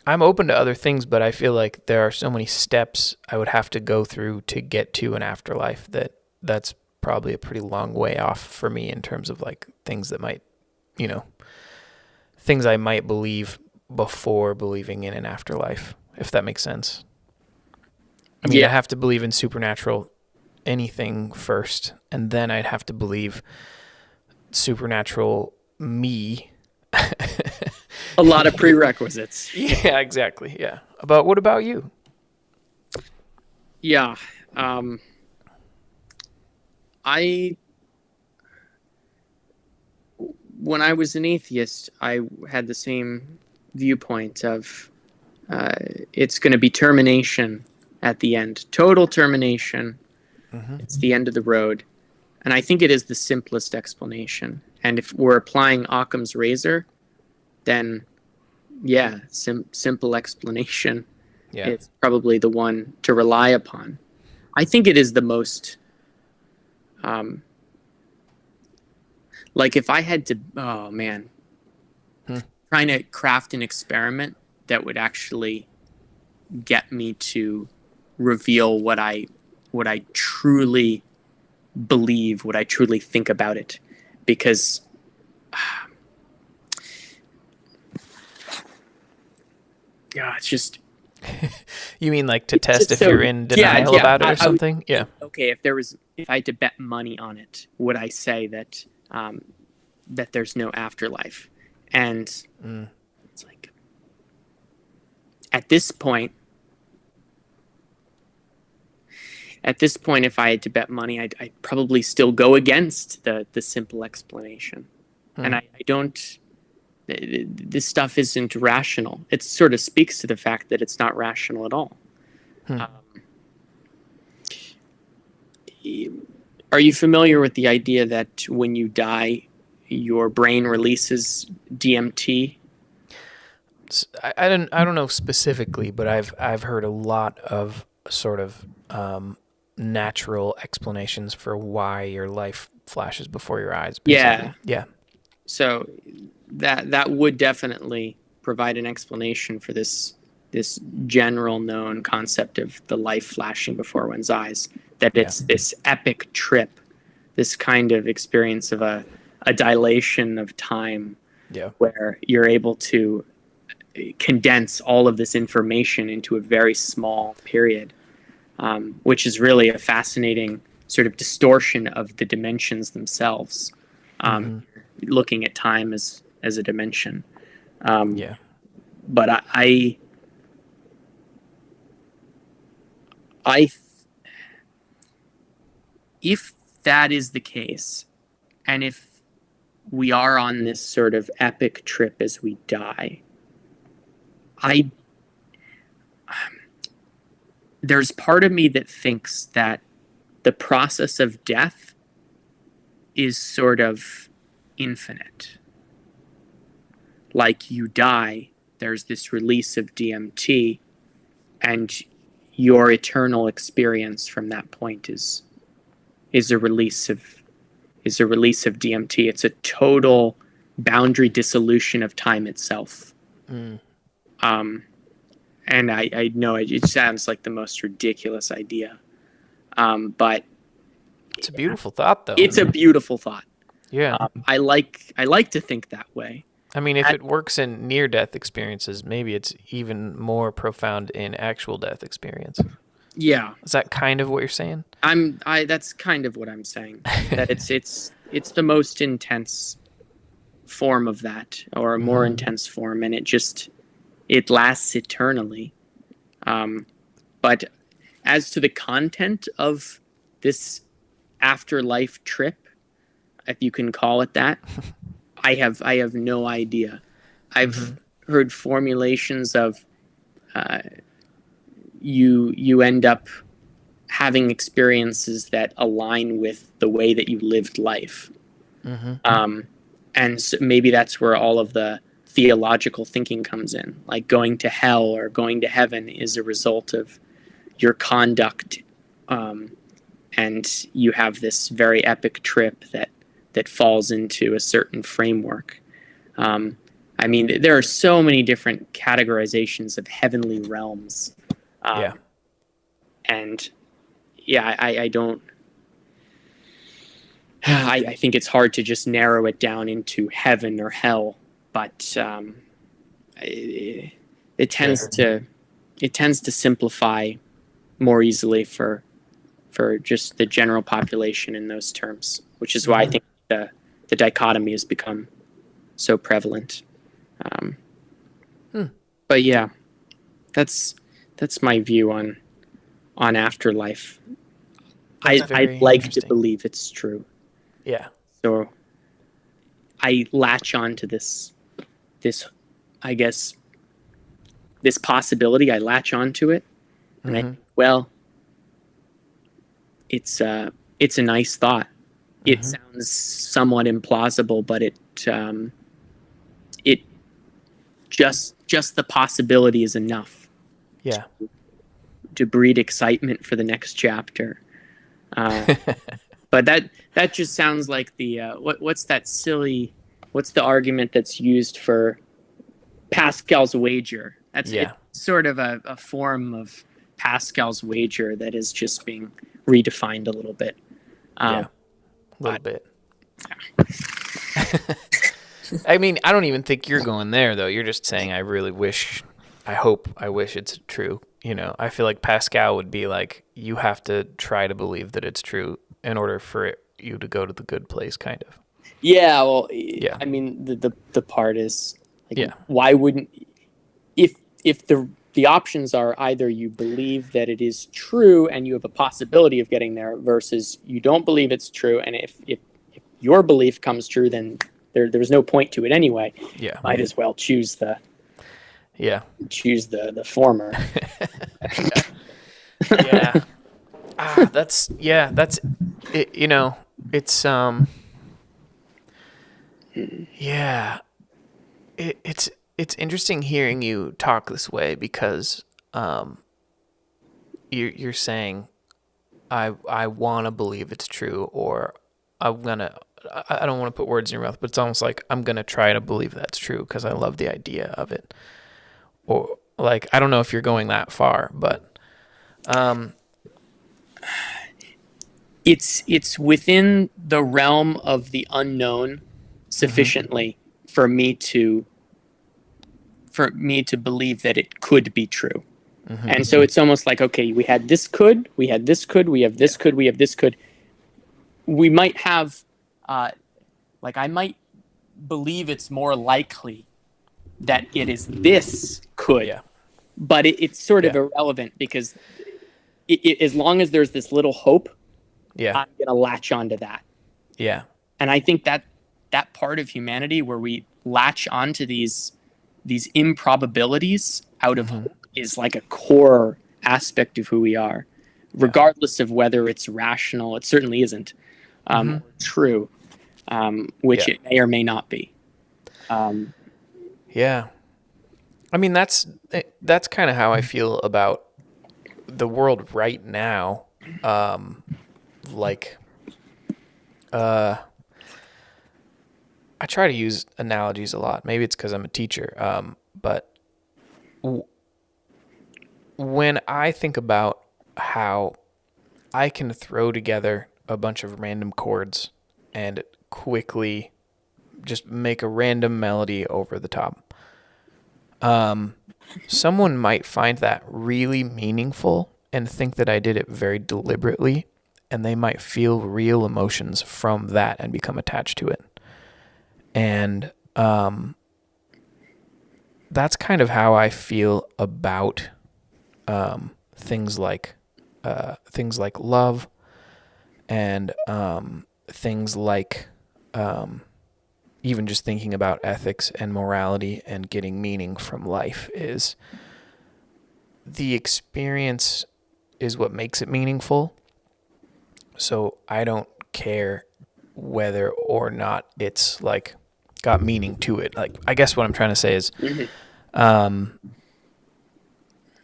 I'm open to other things, but I feel like there are so many steps I would have to go through to get to an afterlife that's probably a pretty long way off for me in terms of like things that might, things I might believe before believing in an afterlife, if that makes sense. I mean, Yeah. I have to believe in supernatural anything first, and then I'd have to believe supernatural me. A lot of prerequisites. Yeah, exactly. Yeah. What about you? Yeah. When I was an atheist, I had the same viewpoint of it's going to be termination at the end, total termination. It's the end of the road. And I think it is the simplest explanation. And if we're applying Occam's razor, then yeah, simple explanation is probably the one to rely upon. I think it is the most, like if I had to, trying to craft an experiment that would actually get me to reveal what I truly believe, what I truly think about it, because it's just. You mean like to test if you're in denial about it or something? Yeah. Okay, if I had to bet money on it, would I say that that there's no afterlife? And it's like at this point, if I had to bet money, I'd probably still go against the simple explanation. And I don't. This stuff isn't rational. It sort of speaks to the fact that it's not rational at all. Are you familiar with the idea that when you die, your brain releases DMT? I don't know specifically, but I've heard a lot of sort of natural explanations for why your life flashes before your eyes. Basically. Yeah. Yeah. So that would definitely provide an explanation for this general known concept of the life flashing before one's eyes. That it's this epic trip, this kind of experience of a dilation of time, where you're able to condense all of this information into a very small period, which is really a fascinating sort of distortion of the dimensions themselves. Looking at time as a dimension. But if that is the case, and if we are on this sort of epic trip as we die, there's part of me that thinks that the process of death is sort of infinite. Like you die, there's this release of DMT, and your eternal experience from that point is a release of DMT. It's a total boundary dissolution of time itself. And I know it sounds like the most ridiculous idea, but it's a beautiful thought, though. It's a beautiful thought. Yeah, I like to think that way. I mean, if it works in near-death experiences, maybe it's even more profound in actual death experience. Yeah, is that kind of what you're saying? That's kind of what I'm saying. That it's the most intense form of that, or a more intense form, and it lasts eternally. But as to the content of this afterlife trip, if you can call it that, I have no idea. I've heard formulations of you end up having experiences that align with the way that you lived life. And so maybe that's where all of the theological thinking comes in. Like going to hell or going to heaven is a result of your conduct. And you have this very epic trip that falls into a certain framework. I mean, there are so many different categorizations of heavenly realms. And yeah, I don't. I think it's hard to just narrow it down into heaven or hell, but it tends to simplify more easily for just the general population in those terms, which is why I think the dichotomy has become so prevalent. But yeah, that's my view on afterlife. I'd like to believe it's true. Yeah. So I latch on to this I guess this possibility. I latch on to it, and I think, well, it's a nice thought. It sounds somewhat implausible, but it just the possibility is enough. Yeah. To breed excitement for the next chapter. But that just sounds like the what's the argument that's used for Pascal's wager? It's sort of a form of Pascal's wager that is just being redefined a little bit. A little bit. I mean, I don't even think you're going there, though. You're just saying, I wish it's true. You know, I feel like Pascal would be like, you have to try to believe that it's true in order for you to go to the good place, kind of. Yeah, well, yeah. I mean, the part is, like, why wouldn't, if the options are either you believe that it is true and you have a possibility of getting there, versus you don't believe it's true, and if your belief comes true, then there's no point to it anyway. Yeah, might as well choose the former. Yeah. That's you know, it's yeah, it's interesting hearing you talk this way because you're saying I want to believe it's true, or I'm gonna. I don't want to put words in your mouth, but it's almost like I'm gonna try to believe that's true because I love the idea of it. Or like I don't know if you're going that far, but It's within the realm of the unknown sufficiently for me to believe that it could be true. And so it's almost like, okay, we had this could, we had this could, we have this could, we have this could. We might have, like, I might believe it's more likely that it is this could, yeah, but it's sort of irrelevant because as long as there's this little hope, yeah, I'm going to latch onto that. yeah, And I think that part of humanity where we latch onto these improbabilities out of hope is like a core aspect of who we are, regardless of whether it's rational. It certainly isn't true, which it may or may not be. yeah. I mean, that's kind of how I feel about the world right now. Like, I try to use analogies a lot. Maybe it's because I'm a teacher. But when I think about how I can throw together a bunch of random chords and quickly just make a random melody over the top, someone might find that really meaningful and think that I did it very deliberately, and they might feel real emotions from that and become attached to it. And that's kind of how I feel about things like love, and things like even just thinking about ethics and morality and getting meaning from life. Is the experience is what makes it meaningful. So I don't care whether or not it's like got meaning to it. Like, I guess what I'm trying to say is,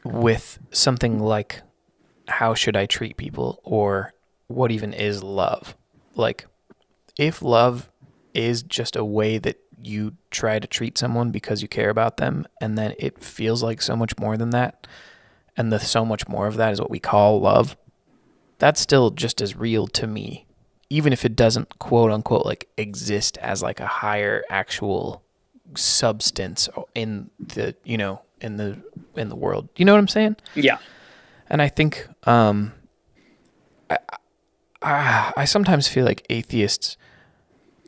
with something like how should I treat people, or what even is love? Like, if love is just a way that you try to treat someone because you care about them, and then it feels like so much more than that, and the so much more of that is what we call love, that's still just as real to me, even if it doesn't quote unquote like exist as like a higher actual substance in the, you know, in the world. You know what I'm saying? Yeah. And I think I sometimes feel like atheists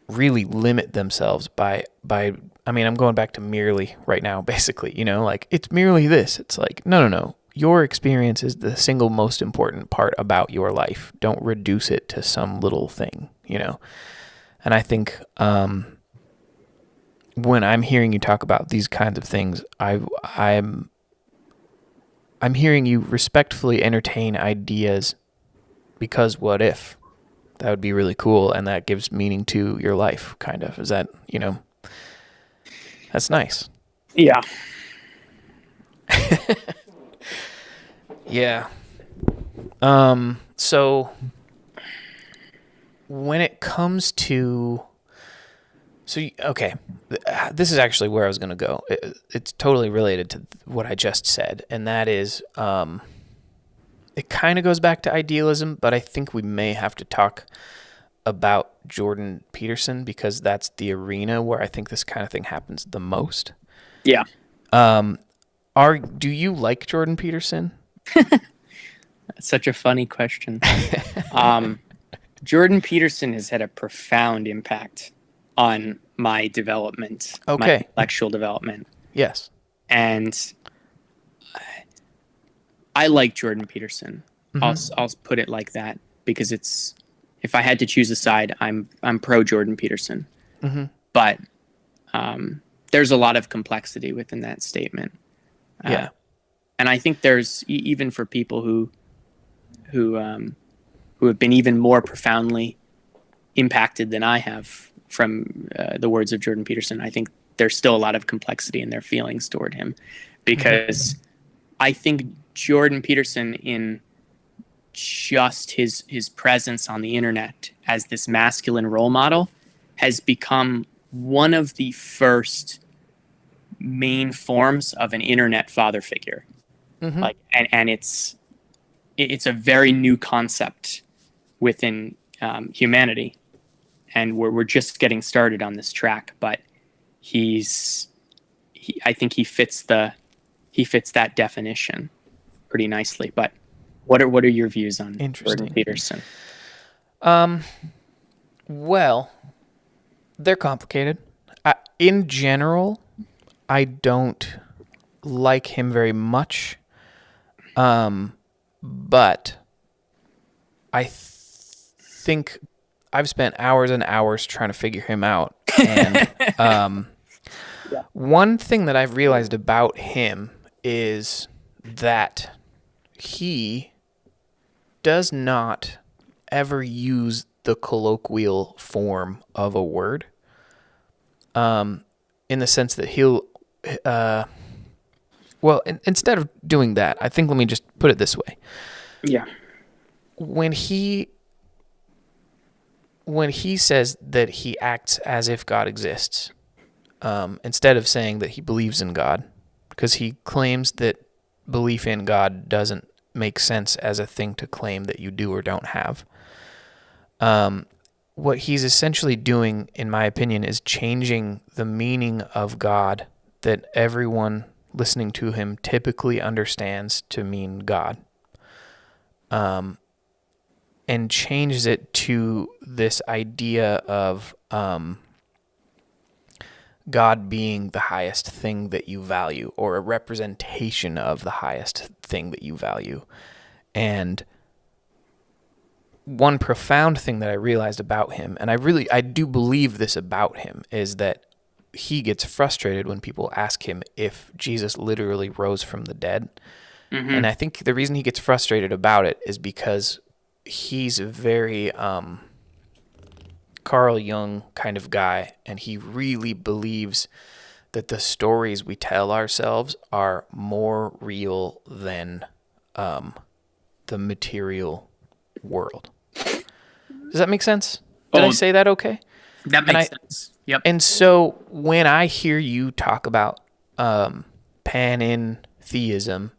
really limit themselves by I mean, I'm going back to merely right now, basically, you know, like, it's merely this. It's like, no. Your experience is the single most important part about your life. Don't reduce it to some little thing, you know? And I think when I'm hearing you talk about these kinds of things, I'm hearing you respectfully entertain ideas because what if? That would be really cool, and that gives meaning to your life, kind of. Is that, you know, that's nice. Yeah. Yeah. So when it comes to, okay, this is actually where I was going to go. It's totally related to what I just said, and that is, it kind of goes back to idealism, but I think we may have to talk about Jordan Peterson because that's the arena where I think this kind of thing happens the most. Yeah. Do you like Jordan Peterson? That's such a funny question. Jordan Peterson has had a profound impact on my development, my intellectual development. Yes. And I like Jordan Peterson. I'll put it like that because it's, if I had to choose a side, I'm pro Jordan Peterson. But there's a lot of complexity within that statement. And I think there's even for people who who have been even more profoundly impacted than I have from the words of Jordan Peterson. I think there's still a lot of complexity in their feelings toward him, because I think Jordan Peterson, in just his presence on the internet as this masculine role model, has become one of the first main forms of an internet father figure. Like, and it's a very new concept within humanity, and we're just getting started on this track. But I think he fits that definition pretty nicely. But what are your views on Jordan Peterson? Well, they're complicated. In general, I don't like him very much. But I think I've spent hours and hours trying to figure him out. And one thing that I've realized about him is that he does not ever use the colloquial form of a word, in the sense that he'll, instead of doing that, I think, let me just put it this way. Yeah. When he says that he acts as if God exists, instead of saying that he believes in God, because he claims that belief in God doesn't make sense as a thing to claim that you do or don't have. What he's essentially doing, in my opinion, is changing the meaning of God that everyone listening to him typically understands to mean God, and changes it to this idea of God being the highest thing that you value, or a representation of the highest thing that you value. And one profound thing that I realized about him, and I do believe this about him, is that he gets frustrated when people ask him if Jesus literally rose from the dead. And I think the reason he gets frustrated about it is because he's a very Carl Jung kind of guy, and he really believes that the stories we tell ourselves are more real than the material world. Does that make sense? Did I say that okay? That makes sense. Yep. And so when I hear you talk about panentheism,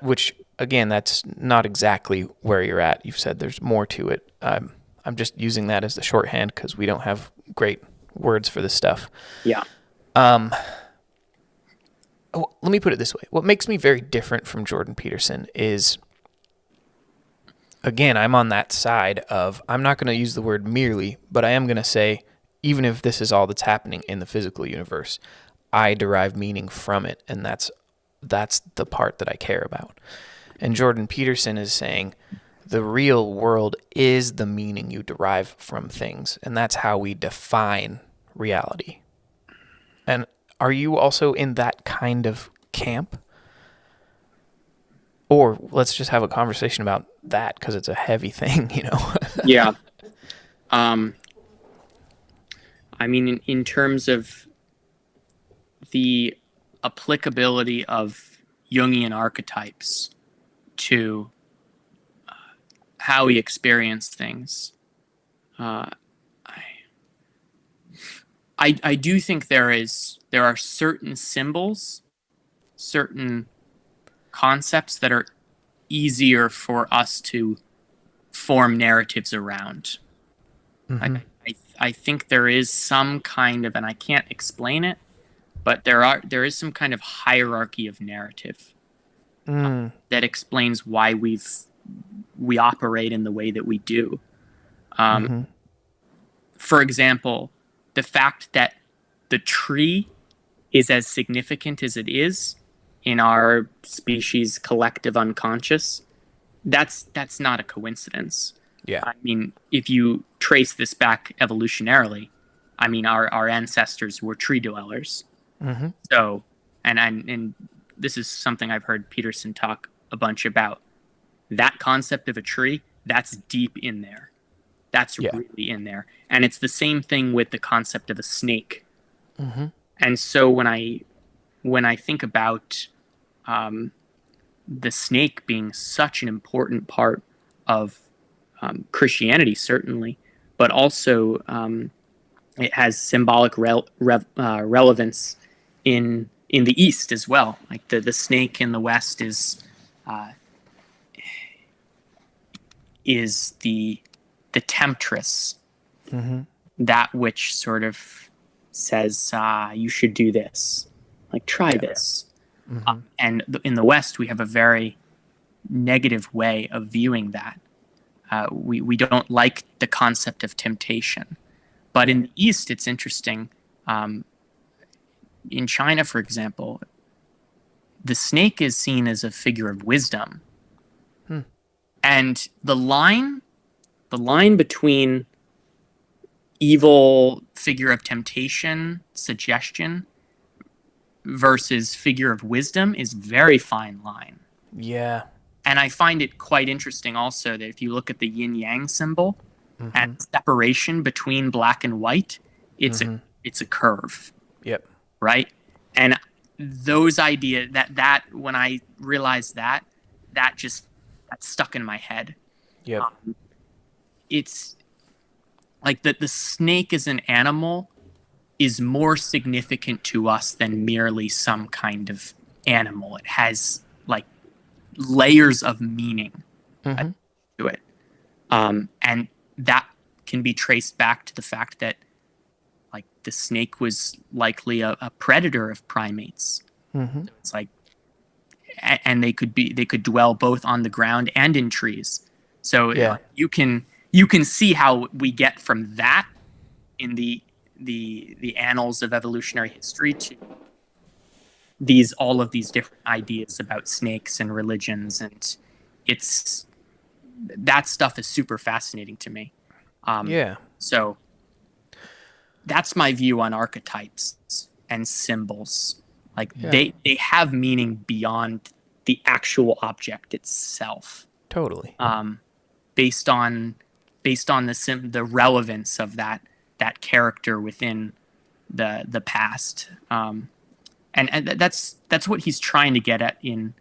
which, again, that's not exactly where you're at. You've said there's more to it. I'm just using that as the shorthand because we don't have great words for this stuff. Yeah. Let me put it this way. What makes me very different from Jordan Peterson is, again, I'm on that side of, I'm not going to use the word merely, but I am going to say, even if this is all that's happening in the physical universe, I derive meaning from it, and that's the part that I care about. And Jordan Peterson is saying the real world is the meaning you derive from things, and that's how we define reality. And are you also in that kind of camp? Or let's just have a conversation about that, because it's a heavy thing, you know? Yeah. I mean, in terms of the applicability of Jungian archetypes to how we experience things, I do think there are certain symbols, certain concepts that are easier for us to form narratives around. I think there is some kind of, and I can't explain it, but there is some kind of hierarchy of narrative that explains why we operate in the way that we do. For example, the fact that the tree is as significant as it is in our species' collective unconscious, that's not a coincidence. Yeah. I mean, if you trace this back evolutionarily, I mean, our ancestors were tree dwellers. So, and this is something I've heard Peterson talk a bunch about. That concept of a tree, that's deep in there. That's Yeah. really in there. And it's the same thing with the concept of a snake. Mm-hmm. And so when I think about the snake being such an important part of Christianity, certainly, but also it has symbolic relevance in the East as well. Like the snake in the West is the temptress, Mm-hmm. that which sort of says you should do this, like try this. Mm-hmm. And in the West, we have a very negative way of viewing that. We don't like the concept of temptation. But in the East, it's interesting. In China, for example, the snake is seen as a figure of wisdom. And the line between evil figure of temptation, suggestion, versus figure of wisdom is very fine line. Yeah. And I find it quite interesting also that if you look at the yin yang symbol and separation between black and white, it's a curve. Yep. Right? And those ideas that when I realized that stuck in my head. Yep. It's like the snake as an animal is more significant to us than merely some kind of animal. It has like layers of meaning to it. And that can be traced back to the fact that like the snake was likely a predator of primates. Mm-hmm. So it's like, and they could dwell both on the ground and in trees. So you can see how we get from that in the annals of evolutionary history to all of these different ideas about snakes and religions, and that stuff is super fascinating to me. So that's my view on archetypes and symbols. Like they have meaning beyond the actual object itself. Totally. Based on the relevance of that character within the past. And that's what he's trying to get at in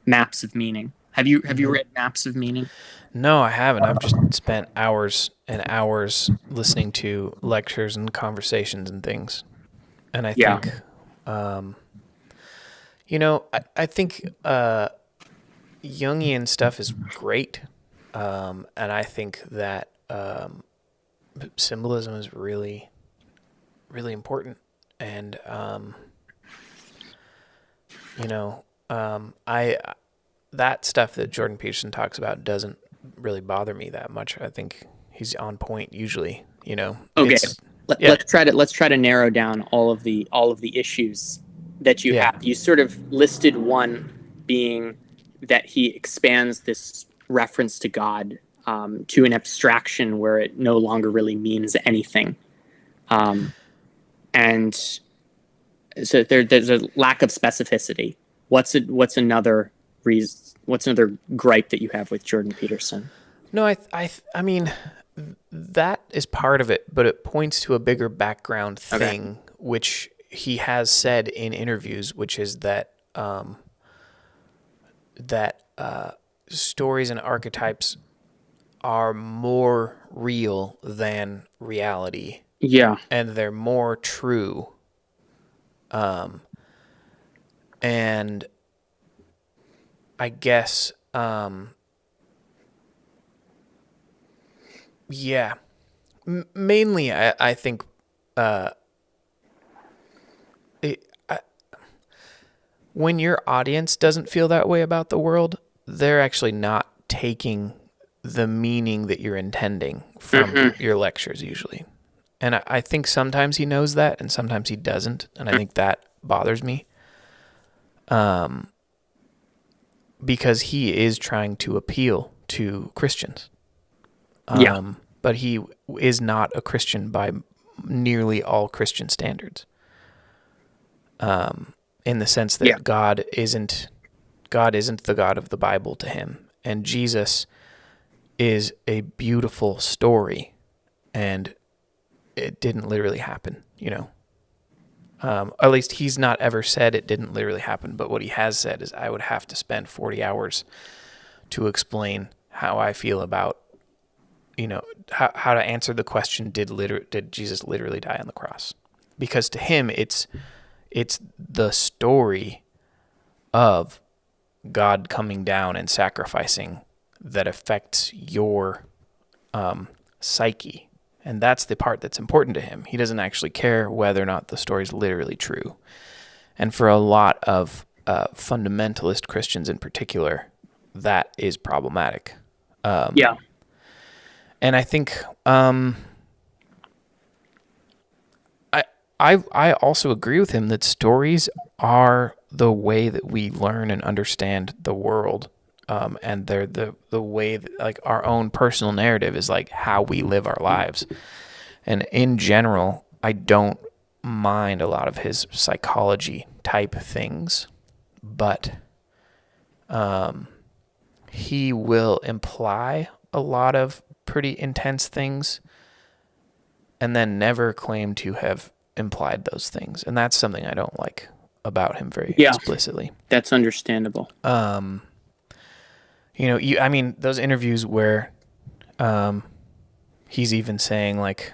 Maps of Meaning. Have you read Maps of Meaning? No, I haven't. I've just spent hours and hours listening to lectures and conversations and things. And I think, I think Jungian stuff is great. And I think that symbolism is really, really important. And, that stuff that Jordan Peterson talks about doesn't really bother me that much. I think he's on point usually, Okay. Let's try to narrow down all of the issues that you have. You sort of listed one being that he expands this reference to God to an abstraction where it no longer really means anything. And so there's a lack of specificity. What's another reason? What's another gripe that you have with Jordan Peterson? No, I mean, that is part of it, but it points to a bigger background thing, which he has said in interviews, which is that stories and archetypes are more real than reality. Yeah. And they're more true. And I guess, mainly I think, when your audience doesn't feel that way about the world, they're actually not taking the meaning that you're intending from your lectures usually. And I think sometimes he knows that and sometimes he doesn't. And I think that bothers me. Because he is trying to appeal to Christians. But he is not a Christian by nearly all Christian standards. In the sense that God isn't the God of the Bible to him. And Jesus is a beautiful story, and it didn't literally happen, you know. At least he's not ever said it didn't literally happen, but what he has said is I would have to spend 40 hours to explain how I feel about, you know, how to answer the question, did Jesus literally die on the cross? Because to him, it's the story of God coming down and sacrificing that affects your psyche. And that's the part that's important to him. He doesn't actually care whether or not the story is literally true. And for a lot of fundamentalist Christians in particular, that is problematic. Yeah. And I think I also agree with him that stories are the way that we learn and understand the world. And they're the way that, like, our own personal narrative is like how we live our lives. And in general, I don't mind a lot of his psychology type things, but he will imply a lot of pretty intense things and then never claim to have implied those things. And that's something I don't like about him very explicitly. That's understandable. You know, I mean, those interviews where he's even saying like,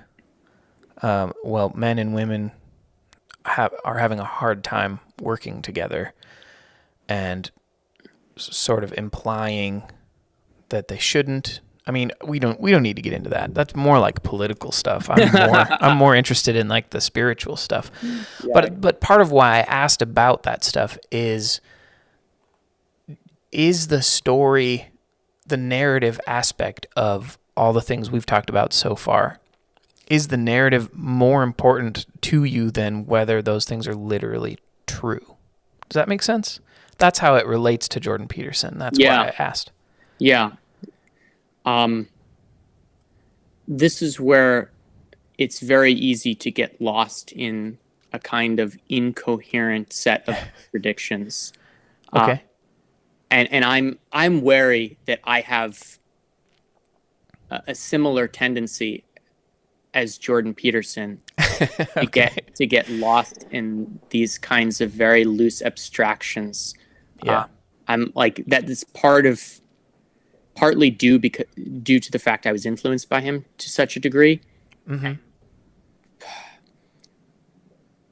well, men and women are having a hard time working together, and sort of implying that they shouldn't. I mean, we don't need to get into that. That's more like political stuff. I'm more interested in like the spiritual stuff. Yeah. But part of why I asked about that stuff is the story, the narrative aspect of all the things we've talked about so far, is the narrative more important to you than whether those things are literally true? Does that make sense? That's how it relates to Jordan Peterson. That's why I asked. Yeah. This is where it's very easy to get lost in a kind of incoherent set of predictions. Okay. And I'm wary that I have a similar tendency as Jordan Peterson to get lost in these kinds of very loose abstractions. Yeah. I'm like, that is partly due to the fact I was influenced by him to such a degree. Mm-hmm.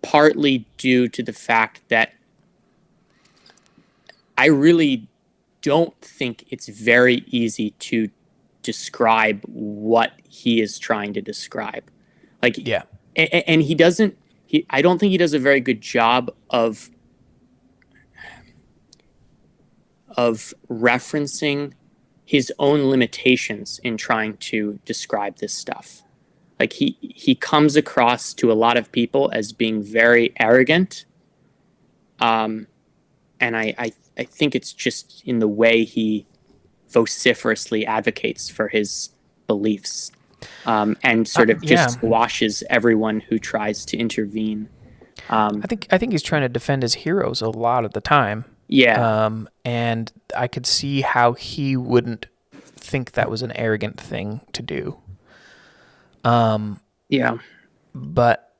Partly due to the fact that I really don't think it's very easy to describe what he is trying to describe. Like, yeah. And I don't think he does a very good job of referencing his own limitations in trying to describe this stuff. Like, he comes across to a lot of people as being very arrogant. And I think it's just in the way he vociferously advocates for his beliefs, and sort of just squashes everyone who tries to intervene. I think he's trying to defend his heroes a lot of the time. Yeah. And I could see how he wouldn't think that was an arrogant thing to do. Yeah. But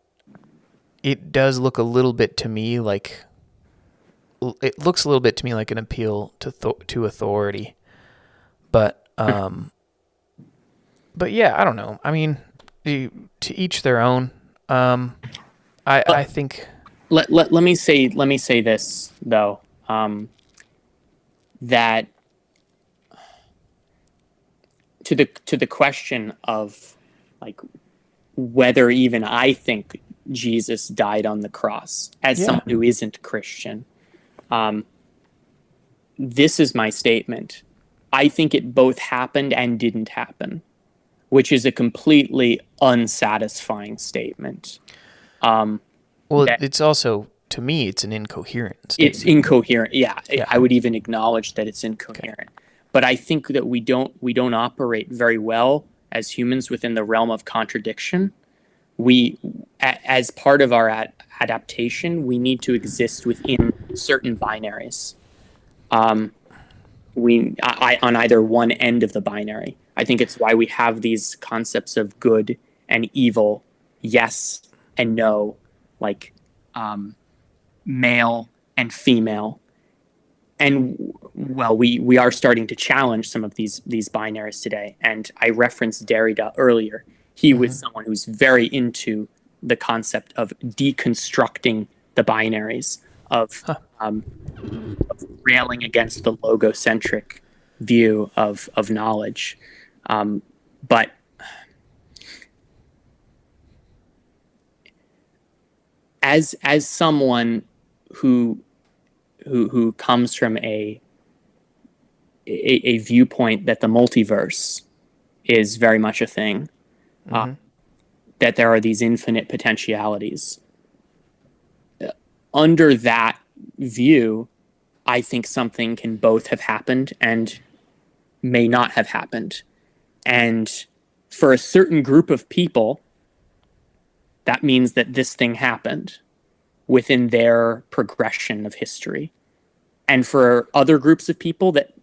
it does look a little bit to me like an appeal to authority. But yeah, I don't know. I mean, to each their own. I think. Let me say this though. That to the question of like whether even I think Jesus died on the cross as someone who isn't Christian. This is my statement. I think it both happened and didn't happen, which is a completely unsatisfying statement. Well, it's also, to me, it's an incoherent statement. It's incoherent. Yeah. I would even acknowledge that it's incoherent. Okay. But I think that we don't operate very well as humans within the realm of contradiction. We, as part of our adaptation, we need to exist within certain binaries. On either one end of the binary. I think it's why we have these concepts of good and evil, yes and no, like male and female. And well, we are starting to challenge some of these binaries today. And I referenced Derrida earlier. He was someone who's very into the concept of deconstructing the binaries, of railing against the logocentric view of knowledge. But as someone who comes from a viewpoint that the multiverse is very much a thing, that there are these infinite potentialities. Under that view, I think something can both have happened and may not have happened. And for a certain group of people, that means that this thing happened within their progression of history. And for other groups of people that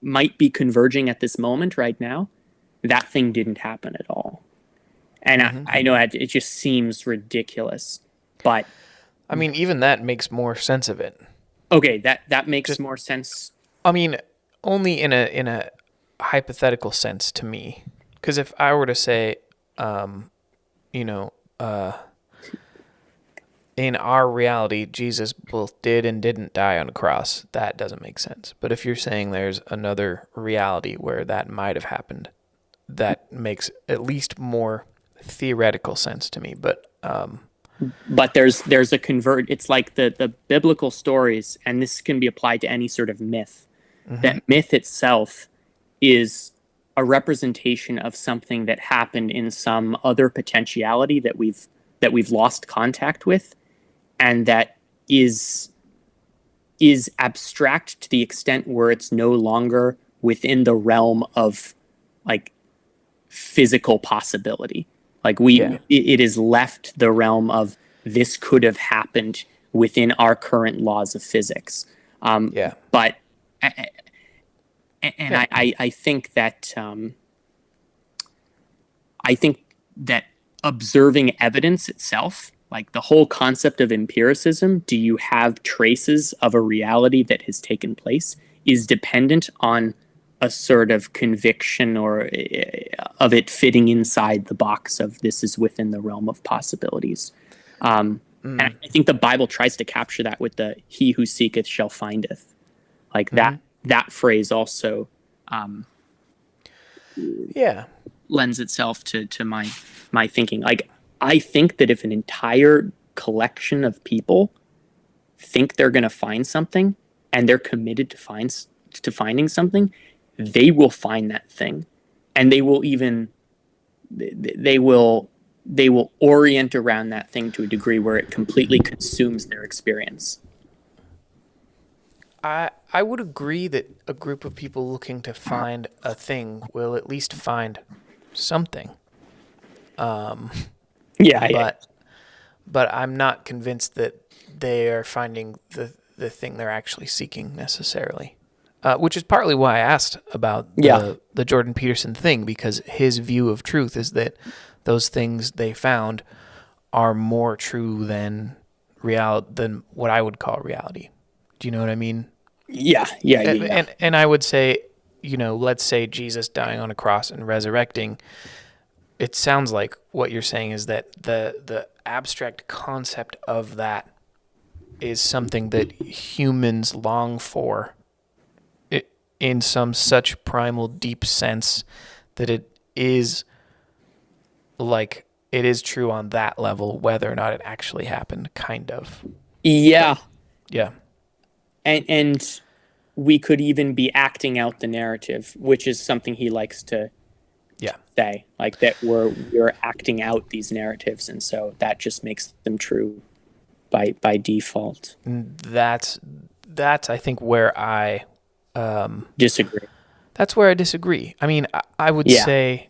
might be converging at this moment right now, that thing didn't happen at all. And I know it just seems ridiculous, but I mean, even that makes more sense of it. Okay, that makes more sense. I mean, only in a hypothetical sense to me. Because if I were to say, in our reality, Jesus both did and didn't die on a cross, that doesn't make sense. But if you're saying there's another reality where that might have happened, that makes at least more theoretical sense to me. But there's a convert. It's like the biblical stories, and this can be applied to any sort of myth. That myth itself is a representation of something that happened in some other potentiality that we've lost contact with, and that is abstract to the extent where it's no longer within the realm of like physical possibility. Like it is left the realm of this could have happened within our current laws of physics. But I think that observing evidence itself, like the whole concept of empiricism, do you have traces of a reality that has taken place, is dependent on a sort of conviction or of it fitting inside the box of this is within the realm of possibilities. And I think the Bible tries to capture that with the "He who seeketh shall findeth." Like that phrase also lends itself to my thinking. Like, I think that if an entire collection of people think they're going to find something and they're committed to finding something, they will find that thing, and they will orient around that thing to a degree where it completely consumes their experience. I would agree that a group of people looking to find a thing will at least find something. But I'm not convinced that they are finding the thing they're actually seeking necessarily. Which is partly why I asked about the Jordan Peterson thing, because his view of truth is that those things they found are more true than what I would call reality. Do you know what I mean? Yeah. And I would say, let's say Jesus dying on a cross and resurrecting. It sounds like what you're saying is that the abstract concept of that is something that humans long for in some such primal, deep sense that it is true on that level, whether or not it actually happened, kind of. Yeah. Yeah. And we could even be acting out the narrative, which is something he likes to say, like that we're acting out these narratives, and so that just makes them true by default. That's I think where I disagree. That's where I disagree. I mean, I would say,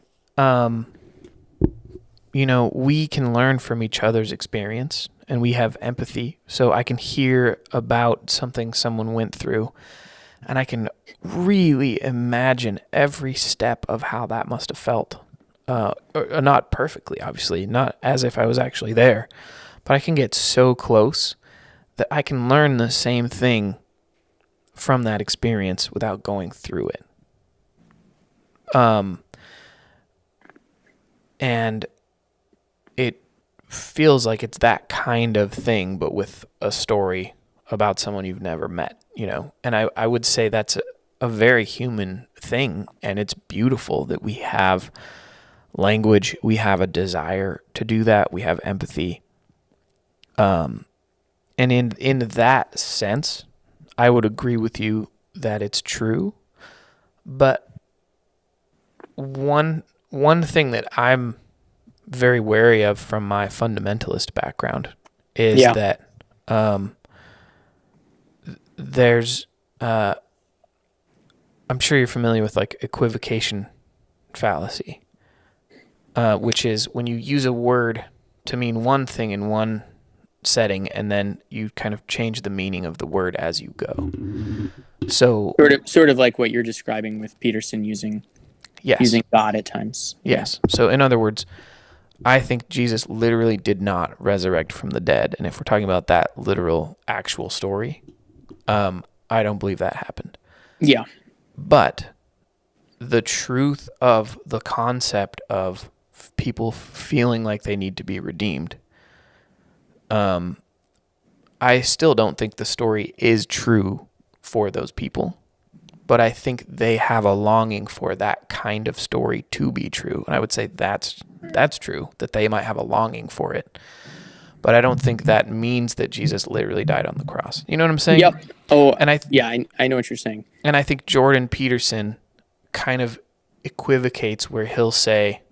we can learn from each other's experience, and we have empathy. So I can hear about something someone went through, And I can really imagine every step of how that must have felt. Not perfectly, obviously, not as if I was actually there, but I can get so close that I can learn the same thing from that experience without going through it. And it feels like it's that kind of thing, but with a story about someone you've never met, And I would say that's a very human thing, and it's beautiful that we have language, we have a desire to do that, we have empathy. And in that sense, I would agree with you that it's true. But one thing that I'm very wary of from my fundamentalist background is that there's I'm sure you're familiar with like equivocation fallacy, which is when you use a word to mean one thing in one setting and then you kind of change the meaning of the word as you go. So sort of like what you're describing with Peterson using God at times. Yes. So in other words, I think Jesus literally did not resurrect from the dead. And if we're talking about that literal actual story, I don't believe that happened. Yeah. But the truth of the concept of people feeling like they need to be redeemed, I still don't think the story is true for those people. But I think they have a longing for that kind of story to be true. And I would say that's true, that they might have a longing for it. But I don't think that means that Jesus literally died on the cross. You know what I'm saying? Yep. Oh, and I know what you're saying. And I think Jordan Peterson kind of equivocates where he'll say,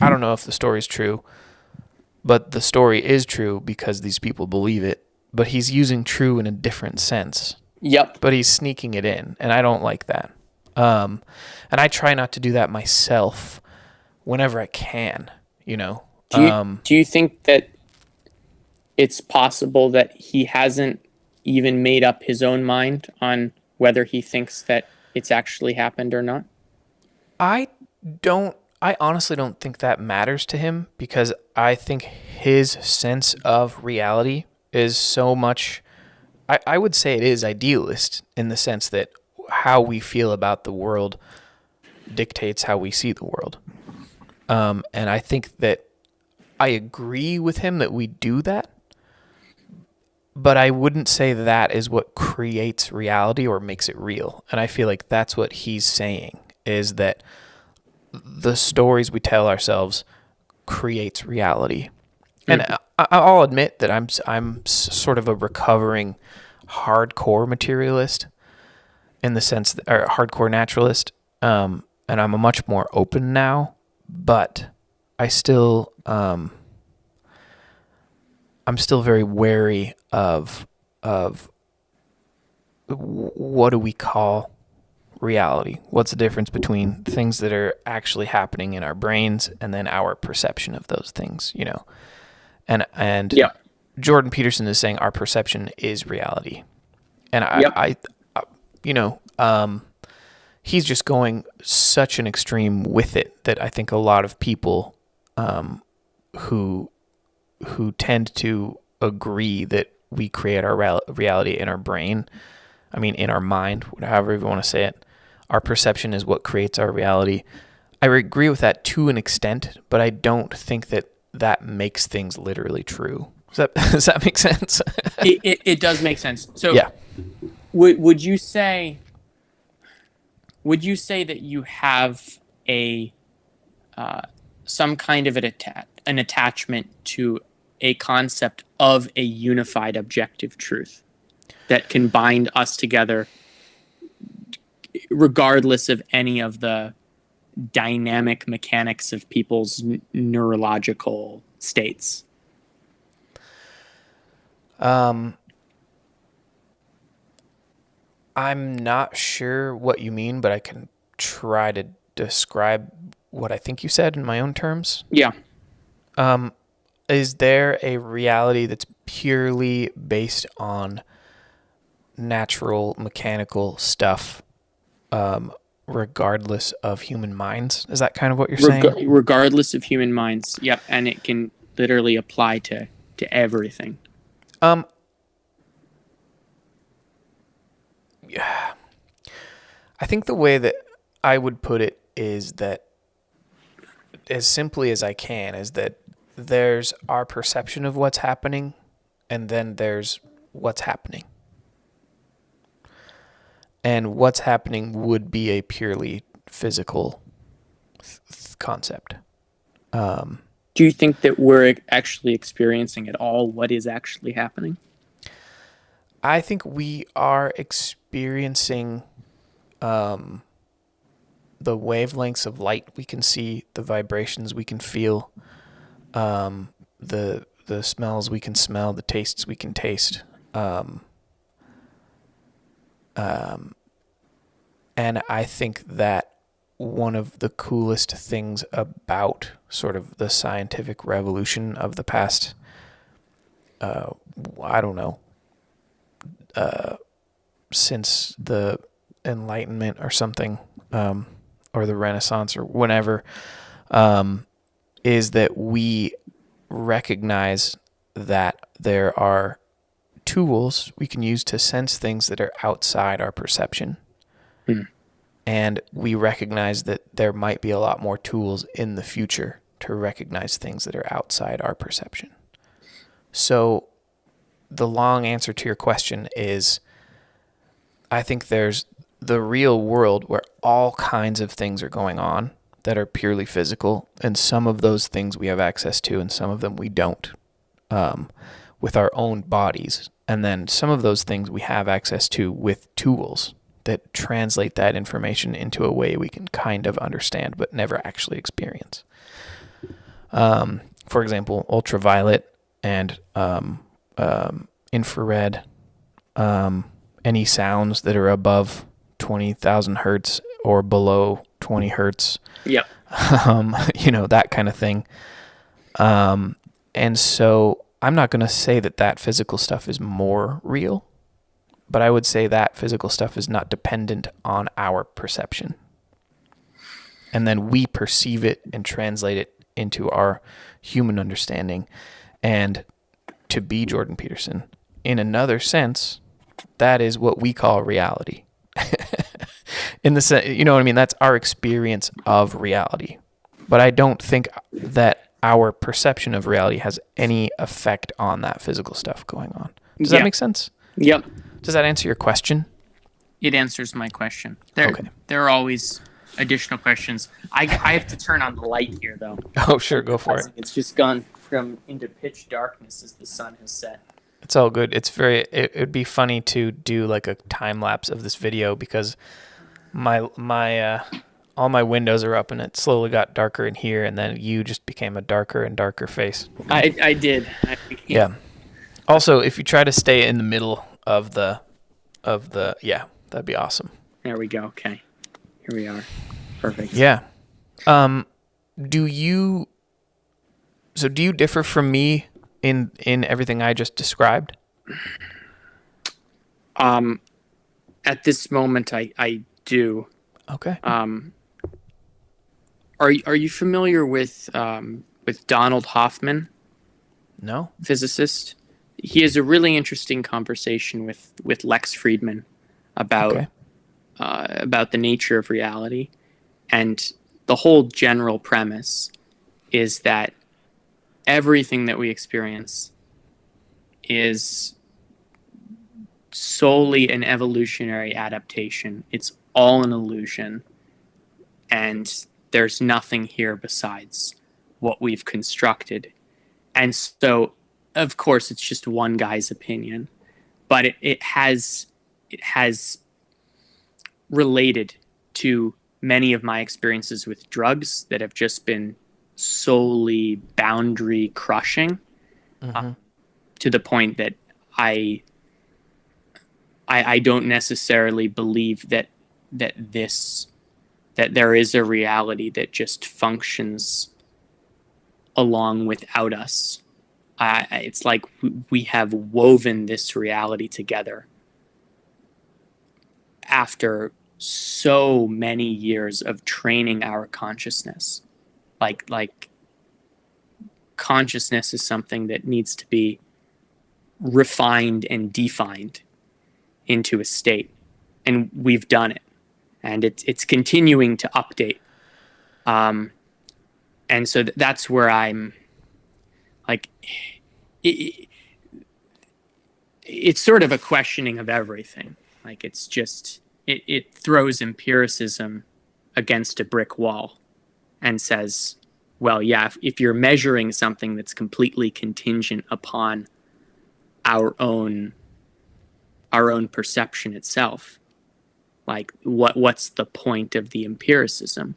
I don't know if the story's true, but the story is true because these people believe it. But he's using true in a different sense. Yep. But he's sneaking it in, and I don't like that. And I try not to do that myself whenever I can, Do you think that it's possible that he hasn't even made up his own mind on whether he thinks that it's actually happened or not? I honestly don't think that matters to him because I think his sense of reality is so much... I would say it is idealist in the sense that how we feel about the world dictates how we see the world. And I think that I agree with him that we do that, but I wouldn't say that is what creates reality or makes it real. And I feel like that's what he's saying, is that the stories we tell ourselves creates reality. And I'll admit that I'm sort of a recovering hardcore materialist in the sense that, or hardcore naturalist, and I'm a much more open now. But I still I'm still very wary of what do we call reality? What's the difference between things that are actually happening in our brains and then our perception of those things? And yeah. Jordan Peterson is saying our perception is reality. And he's just going such an extreme with it that I think a lot of people who tend to agree that we create our reality in our brain, in our mind, however you want to say it, our perception is what creates our reality. I agree with that to an extent, but I don't think that makes things literally true. Does that make sense? It does make sense. So yeah. Would you say that you have a some kind of an attachment to a concept of a unified objective truth that can bind us together regardless of any of the dynamic mechanics of people's neurological states? I'm not sure what you mean, but I can try to describe what I think you said in my own terms. Yeah. Is there a reality that's purely based on natural mechanical stuff, regardless of human minds. Is that kind of what you're saying? Regardless of human minds. Yep, and it can literally apply to everything. Yeah. I think the way that I would put it is that, as simply as I can, is that there's our perception of what's happening, and then there's what's happening. And what's happening would be a purely physical concept. Do you think that we're actually experiencing at all what is actually happening? I think we are experiencing the wavelengths of light we can see, the vibrations we can feel, the smells we can smell, the tastes we can taste. And I think that one of the coolest things about sort of the scientific revolution of the past, I don't know, since the Enlightenment or something, or the Renaissance or whenever, is that we recognize that there are tools we can use to sense things that are outside our perception. And we recognize that there might be a lot more tools in the future to recognize things that are outside our perception. So the long answer to your question is, I think there's the real world where all kinds of things are going on that are purely physical, and some of those things we have access to and some of them we don't, with our own bodies. And then some of those things we have access to with tools that translate that information into a way we can kind of understand but never actually experience. For example, ultraviolet and infrared, any sounds that are above 20,000 hertz or below 20 hertz. Yep. That kind of thing. And so I'm not going to say that physical stuff is more real, but I would say that physical stuff is not dependent on our perception. And then we perceive it and translate it into our human understanding. And to be Jordan Peterson, in another sense, that is what we call reality. In the sense, you know what I mean? That's our experience of reality. But I don't think that our perception of reality has any effect on that physical stuff going on. Does that make sense? Yep. Does that answer your question? It answers my question. There are always additional questions. I have to turn on the light here, though. Oh, sure. Go for it. It's just gone into pitch darkness as the sun has set. It's all good. It would be funny to do like a time lapse of this video because my all my windows are up and it slowly got darker in here, and then you just became a darker and darker face. I did. Yeah. Also, if you try to stay in the middle of the that'd be awesome. There we go. Okay. Here we are. Perfect. Yeah. Do you differ from me in everything I just described? At this moment I do. Okay. Are you familiar with Donald Hoffman? No. Physicist. He has a really interesting conversation with Lex Friedman about the nature of reality, and the whole general premise is that everything that we experience is solely an evolutionary adaptation. It's all an illusion, and there's nothing here besides what we've constructed. And so, of course, it's just one guy's opinion, but it has related to many of my experiences with drugs that have just been solely boundary crushing, to the point that I don't necessarily believe that there is a reality that just functions along without us. It's like we have woven this reality together after so many years of training our consciousness. Like consciousness is something that needs to be refined and defined into a state, and we've done it, and it's continuing to update. And so that's where I'm like, it's sort of a questioning of everything. Like it's just it throws empiricism against a brick wall and says, well, yeah, if you're measuring something that's completely contingent upon our own perception itself, like what's the point of the empiricism?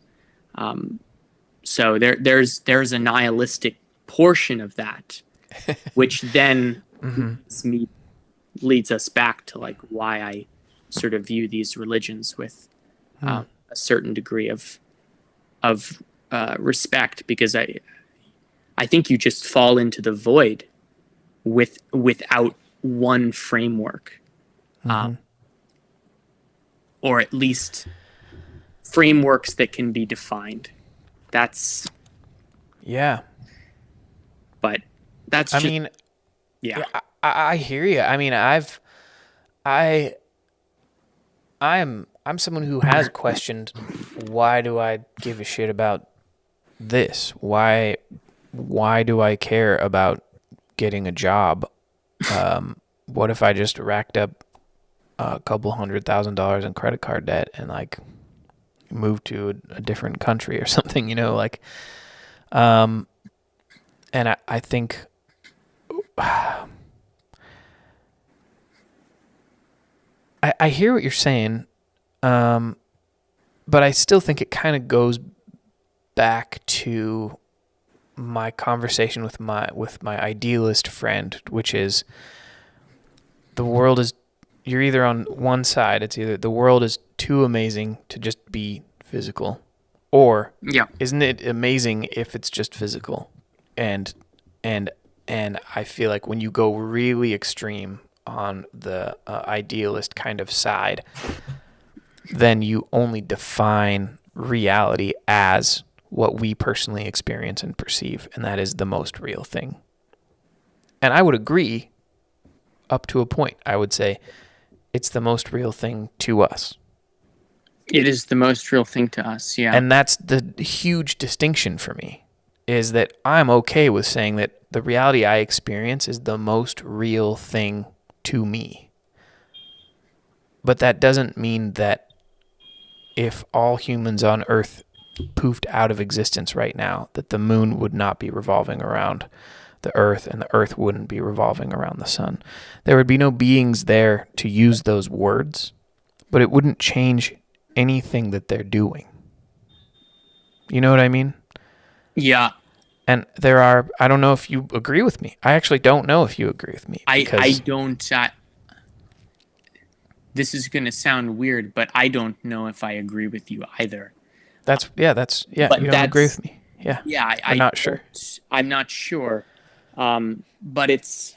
So there's a nihilistic portion of that, which then leads us back to like why I sort of view these religions with a certain degree of respect, because I think you just fall into the void without one framework, or at least frameworks that can be defined. That's but that's just, I hear you. I mean, I'm someone who has questioned, why do I give a shit about this? Why do I care about getting a job? What if I just racked up a couple $100,000 in credit card debt and like moved to a different country or something, you know, like, and I think I hear what you're saying, but I still think it kind of goes back to my conversation with my idealist friend, which is the world is, you're either on one side, it's either the world is too amazing to just be physical, or isn't it amazing if it's just physical? And I feel like when you go really extreme on the idealist kind of side, then you only define reality as what we personally experience and perceive, and that is the most real thing. And I would agree up to a point. I would say it's the most real thing to us. It is the most real thing to us, yeah. And that's the huge distinction for me, is that I'm okay with saying that the reality I experience is the most real thing to me. But that doesn't mean that if all humans on Earth poofed out of existence right now, that the moon would not be revolving around the Earth and the Earth wouldn't be revolving around the sun. There would be no beings there to use those words, but it wouldn't change anything that they're doing. You know what I mean? Yeah. And there are, I don't know if you agree with me. I actually don't know if you agree with me. I don't, this is going to sound weird, but I don't know if I agree with you either. You don't agree with me. Yeah. I'm not sure. I'm not sure. But it's,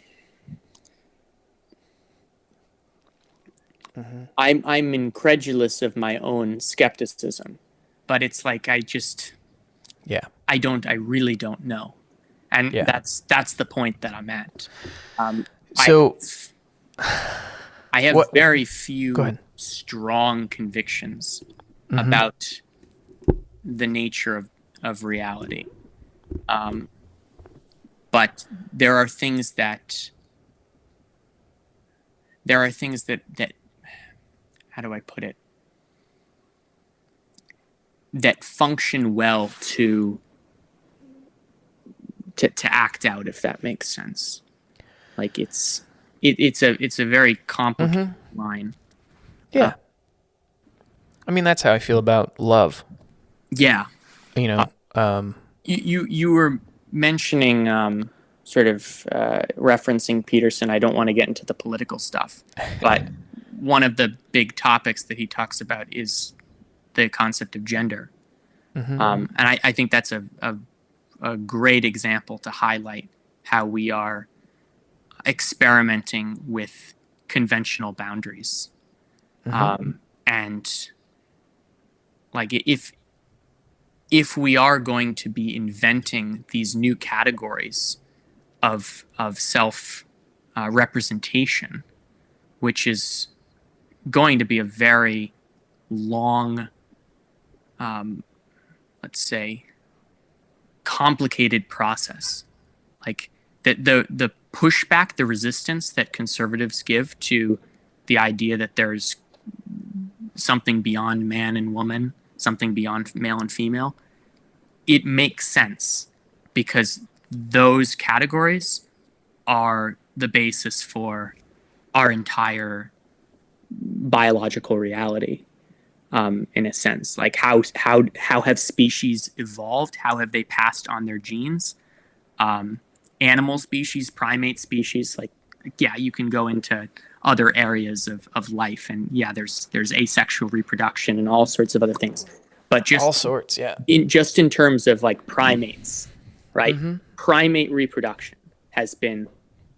I'm incredulous of my own skepticism, but it's like, I really don't know. And that's the point that I'm at. I have very few strong convictions about the nature of reality. But there are things that how do I put it? That function well to act out, if that makes sense. Like it's a very complicated line. Yeah. I mean, that's how I feel about love. Yeah. You know, you were mentioning sort of referencing Peterson. I don't want to get into the political stuff, but one of the big topics that he talks about is the concept of gender. And I think that's a great example to highlight how we are experimenting with conventional boundaries. And like if we are going to be inventing these new categories of self representation, which is going to be a very long, let's say, complicated process. Like the pushback, the resistance that conservatives give to the idea that there's something beyond man and woman, something beyond male and female, it makes sense because those categories are the basis for our entire biological reality. In a sense, like how have species evolved? How have they passed on their genes? Animal species, primate species, like yeah, you can go into other areas of life, and yeah, there's asexual reproduction and all sorts of other things. But just all sorts, yeah. in terms of like primates, right? Primate reproduction has been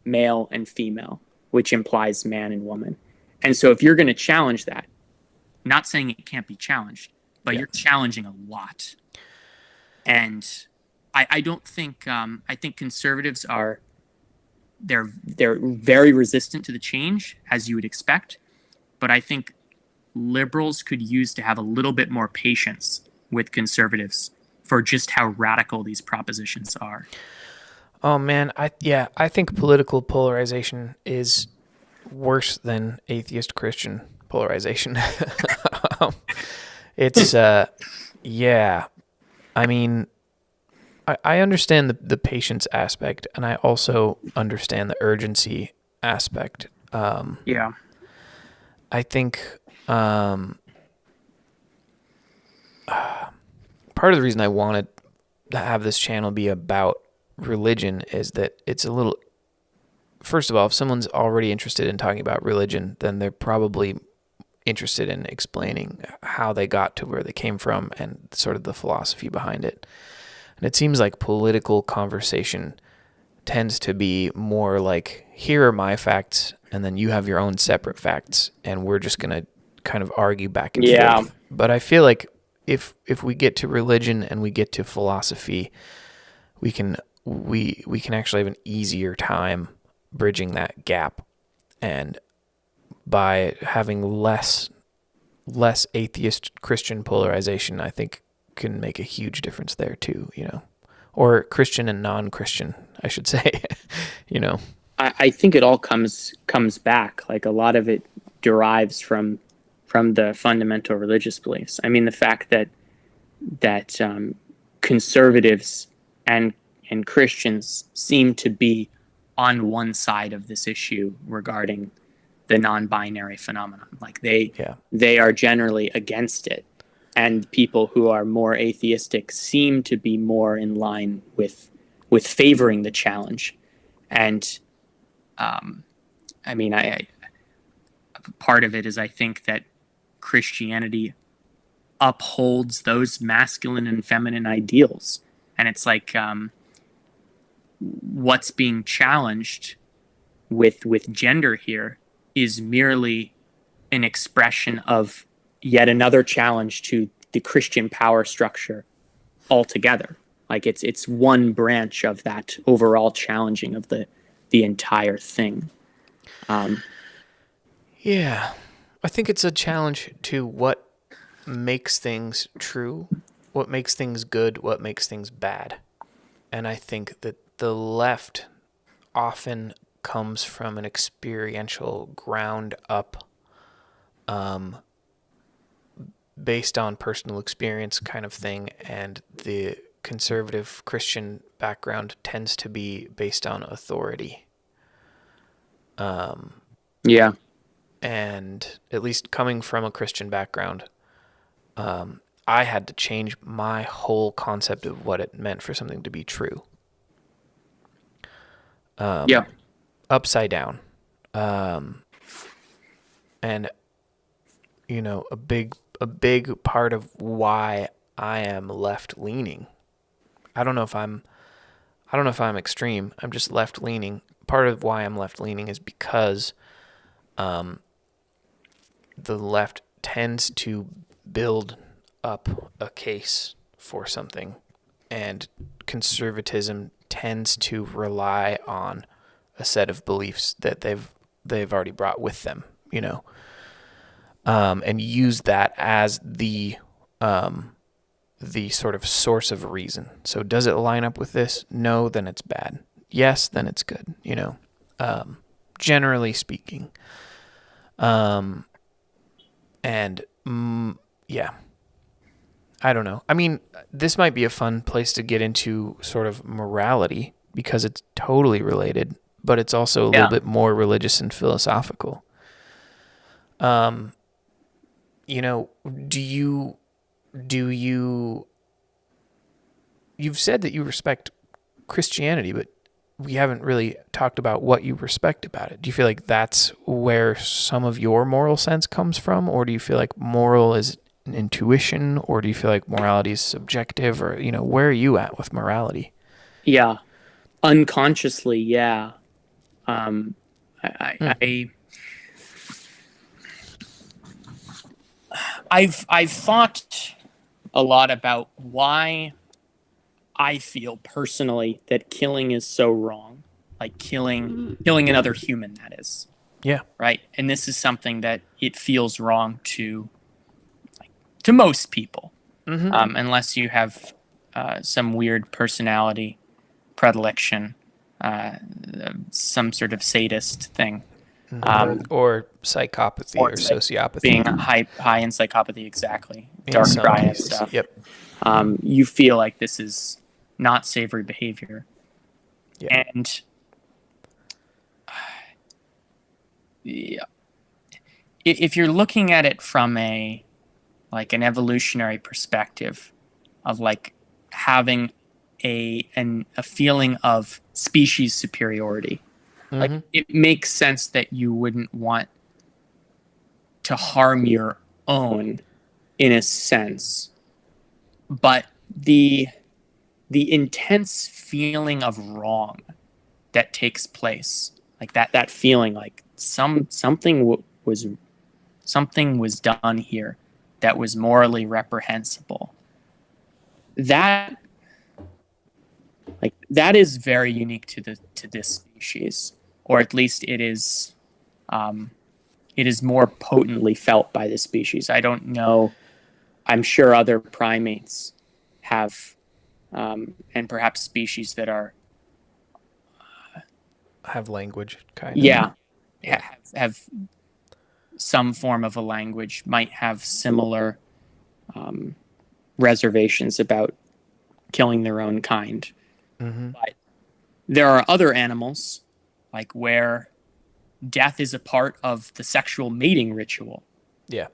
male and female, which implies man and woman. And so if you're going to challenge that, not saying it can't be challenged, but you're challenging a lot. And I don't think I think conservatives are they're very resistant to the change, as you would expect. But I think liberals could use to have a little bit more patience with conservatives for just how radical these propositions are. Oh man, I think political polarization is worse than atheist Christian polarization. It's yeah. I mean, I understand the patience aspect, and I also understand the urgency aspect. Yeah. I think part of the reason I wanted to have this channel be about religion is that it's a little. First of all, if someone's already interested in talking about religion, then they're probably interested in explaining how they got to where they came from and sort of the philosophy behind it. And it seems like political conversation tends to be more like, here are my facts, and then you have your own separate facts, and we're just going to kind of argue back and forth. But I feel like if we get to religion and we get to philosophy, we can actually have an easier time bridging that gap, and by having less atheist Christian polarization, I think can make a huge difference there too, or Christian and non-Christian, I should say. I think it all comes back, like a lot of it derives from the fundamental religious beliefs. I mean, the fact that conservatives and Christians seem to be on one side of this issue regarding the non-binary phenomenon. Like they are generally against it, and people who are more atheistic seem to be more in line with favoring the challenge. And I mean, I part of it is I think that Christianity upholds those masculine and feminine ideals, and it's like what's being challenged with gender here is merely an expression of yet another challenge to the Christian power structure altogether. Like it's one branch of that overall challenging of the entire thing. Yeah, I think it's a challenge to what makes things true, what makes things good, what makes things bad. And I think that the left often comes from an experiential ground up, based on personal experience kind of thing, and the conservative Christian background tends to be based on authority. Yeah. And at least coming from a Christian background, I had to change my whole concept of what it meant for something to be true. Upside down. And a big part of why I am left leaning. I don't know if I'm extreme. I'm just left leaning. Part of why I'm left leaning is because the left tends to build up a case for something, and conservatism tends to rely on a set of beliefs that they've already brought with them, and use that as the sort of source of reason. So does it line up with this? No, then it's bad. Yes, then it's good, generally speaking. Yeah, I don't know. I mean, this might be a fun place to get into sort of morality because it's totally related, but it's also a little bit more religious and philosophical. You've said that you respect Christianity, but we haven't really talked about what you respect about it. Do you feel like that's where some of your moral sense comes from? Or do you feel like moral is an intuition? Or do you feel like morality is subjective? Or, where are you at with morality? Yeah. Unconsciously, yeah. I've thought a lot about why I feel personally that killing is so wrong, like killing another human, that is. Yeah. Right. And this is something that it feels wrong to most people, unless you have some weird personality predilection, some sort of sadist thing. Or psychopathy or sociopathy. Being high in psychopathy, exactly. Dark cry and stuff. Yep. You feel like this is not savory behavior. Yeah. And if you're looking at it from an evolutionary perspective of having a feeling of species superiority, it makes sense that you wouldn't want to harm your own in a sense, but the intense feeling of wrong that takes place, that feeling something was done here that was morally reprehensible, that is very unique to this species, or at least it is more potently felt by this species. I don't know. I'm sure other primates have, and perhaps species that are have language, kind of. Yeah. Have some form of a language, might have similar reservations about killing their own kind. But there are other animals, where death is a part of the sexual mating ritual. Yeah.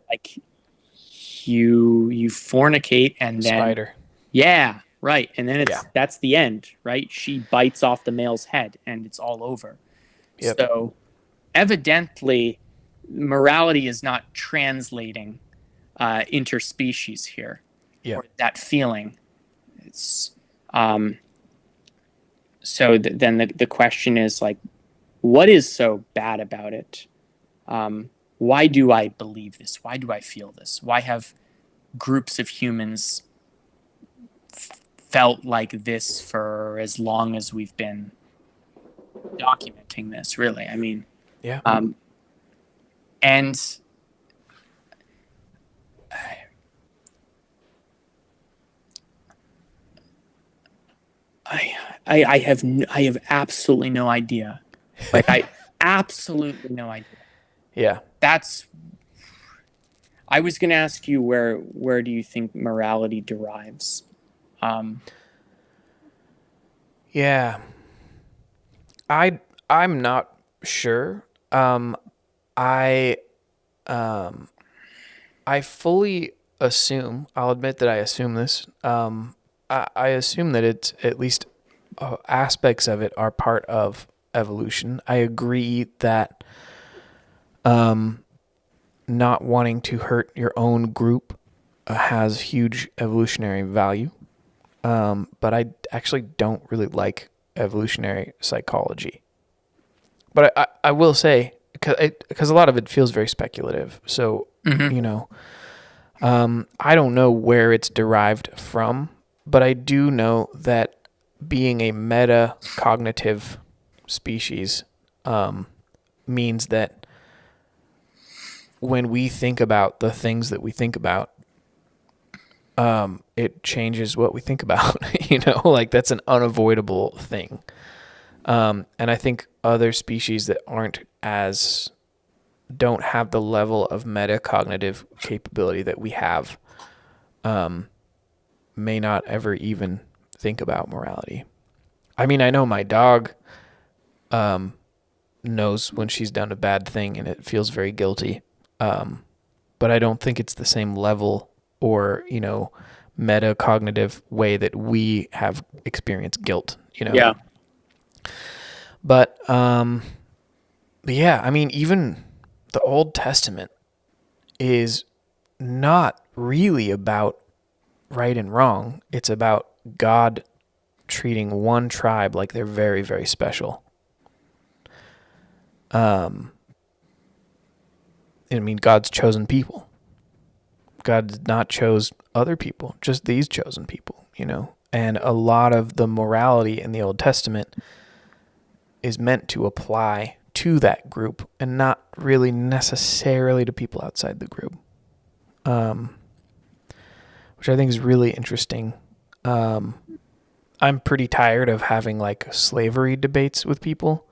You fornicate and then... Spider. Yeah, right. And then that's the end, right? She bites off the male's head and it's all over. Yep. So evidently, morality is not translating interspecies here. Yeah. Or that feeling. It's so then the question is what is so bad about it? Why do I believe this? Why do I feel this? Why have groups of humans felt like this for as long as we've been documenting this, really? I mean, yeah. And I have absolutely no idea. I absolutely no idea. Yeah. I was going to ask you where do you think morality derives? Yeah. I'm not sure. I fully assume, I'll admit that I assume this. I assume that it's at least aspects of it are part of evolution. I agree that not wanting to hurt your own group has huge evolutionary value. But I actually don't really like evolutionary psychology. But I will say, because a lot of it feels very speculative. So, I don't know where it's derived from, but I do know that being a metacognitive species means that when we think about the things that we think about, it changes what we think about. Like that's an unavoidable thing. And I think other species that don't have the level of metacognitive capability that we have, may not ever even think about morality. I mean, I know my dog knows when she's done a bad thing and it feels very guilty. But I don't think it's the same level or, metacognitive way that we have experienced guilt, Yeah. But yeah, I mean, even the Old Testament is not really about right and wrong. It's about God treating one tribe like they're very, very special. I mean, God's chosen people. God did not chose other people, just these chosen people, And a lot of the morality in the Old Testament is meant to apply to that group and not really necessarily to people outside the group, which I think is really interesting. I'm pretty tired of having like slavery debates with people,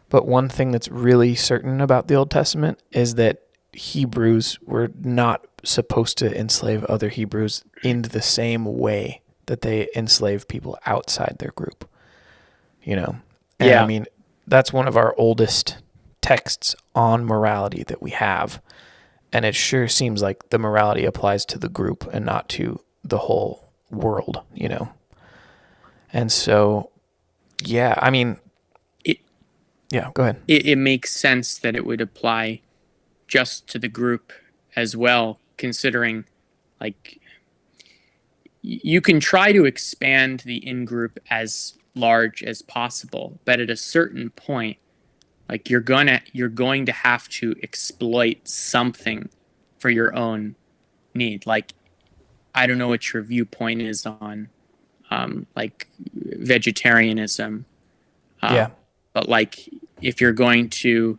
but one thing that's really certain about the Old Testament is that Hebrews were not supposed to enslave other Hebrews in the same way that they enslave people outside their group, And Yeah. I mean, that's one of our oldest texts on morality that we have. And it sure seems like the morality applies to the group and not to the whole world, And so, yeah, I mean, yeah, go ahead. It makes sense that it would apply just to the group as well, considering like you can try to expand the in-group as large as possible, but at a certain point, like you're going to have to exploit something for your own need. Like, I don't know what your viewpoint is on like vegetarianism. Yeah. But like if you're going to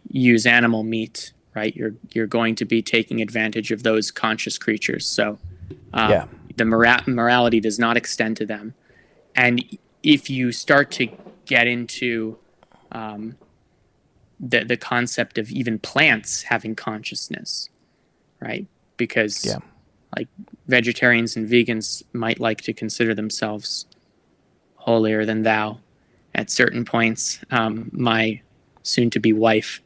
use animal meat, right, you're going to be taking advantage of those conscious creatures. So the morality does not extend to them. And if you start to get into the concept of even plants having consciousness, right? Because like vegetarians and vegans might like to consider themselves holier than thou at certain points. My soon-to-be wife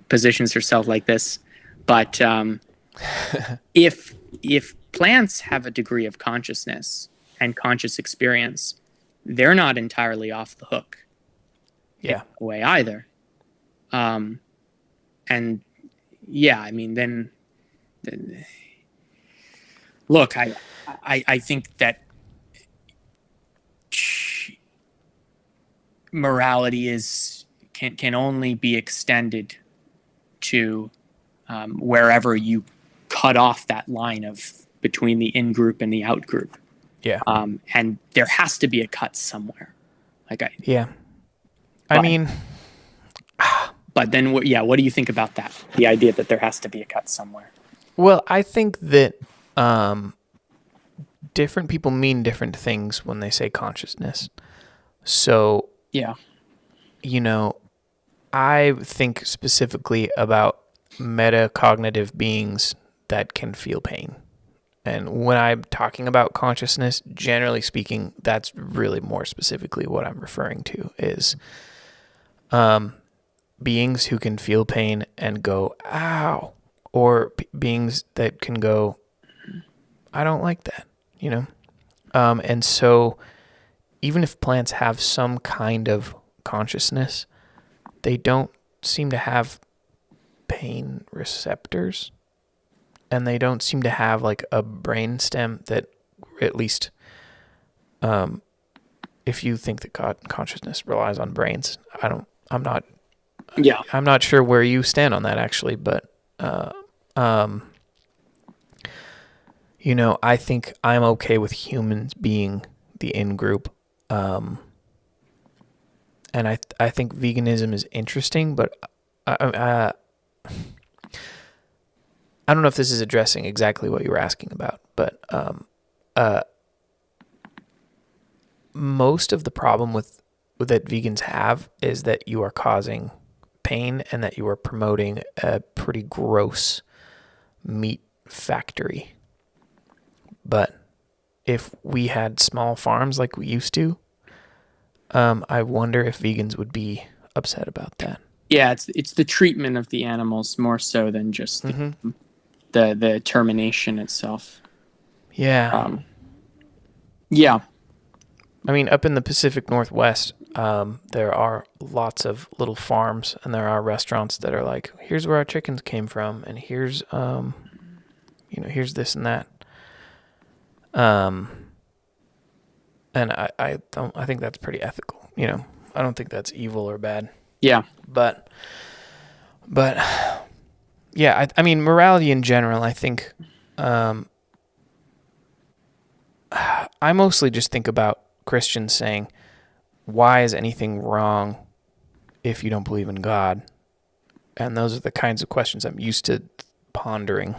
positions herself like this, but if plants have a degree of consciousness and conscious experience, they're not entirely off the hook. Yeah. In a way either. And yeah, I mean, then look, I think that morality can only be extended to wherever you cut off that line of between the in-group and the out-group. Yeah. And there has to be a cut somewhere. I mean, but then what do you think about that? The idea that there has to be a cut somewhere. Well, I think that different people mean different things when they say consciousness. So, I think specifically about metacognitive beings that can feel pain. And when I'm talking about consciousness, generally speaking, that's really more specifically what I'm referring to is beings who can feel pain and go, ow, or beings that can go, I don't like that, And so even if plants have some kind of consciousness, they don't seem to have pain receptors, and they don't seem to have like a brain stem that, at least if you think that consciousness relies on brains, I'm not Yeah. I'm not sure where you stand on that actually, but I think I'm okay with humans being the in group. And I think veganism is interesting, but I don't know if this is addressing exactly what you were asking about, but most of the problem that vegans have is that you are causing pain and that you are promoting a pretty gross meat factory. But if we had small farms like we used to, I wonder if vegans would be upset about that. Yeah, it's the treatment of the animals more so than just the termination itself. Yeah. Yeah. I mean, up in the Pacific Northwest, there are lots of little farms, and there are restaurants that are like, here's where our chickens came from, and here's, here's this and that. And I think that's pretty ethical. I don't think that's evil or bad. Yeah. But yeah, I mean, morality in general, I think, I mostly just think about Christians saying, why is anything wrong if you don't believe in God? And those are the kinds of questions I'm used to pondering,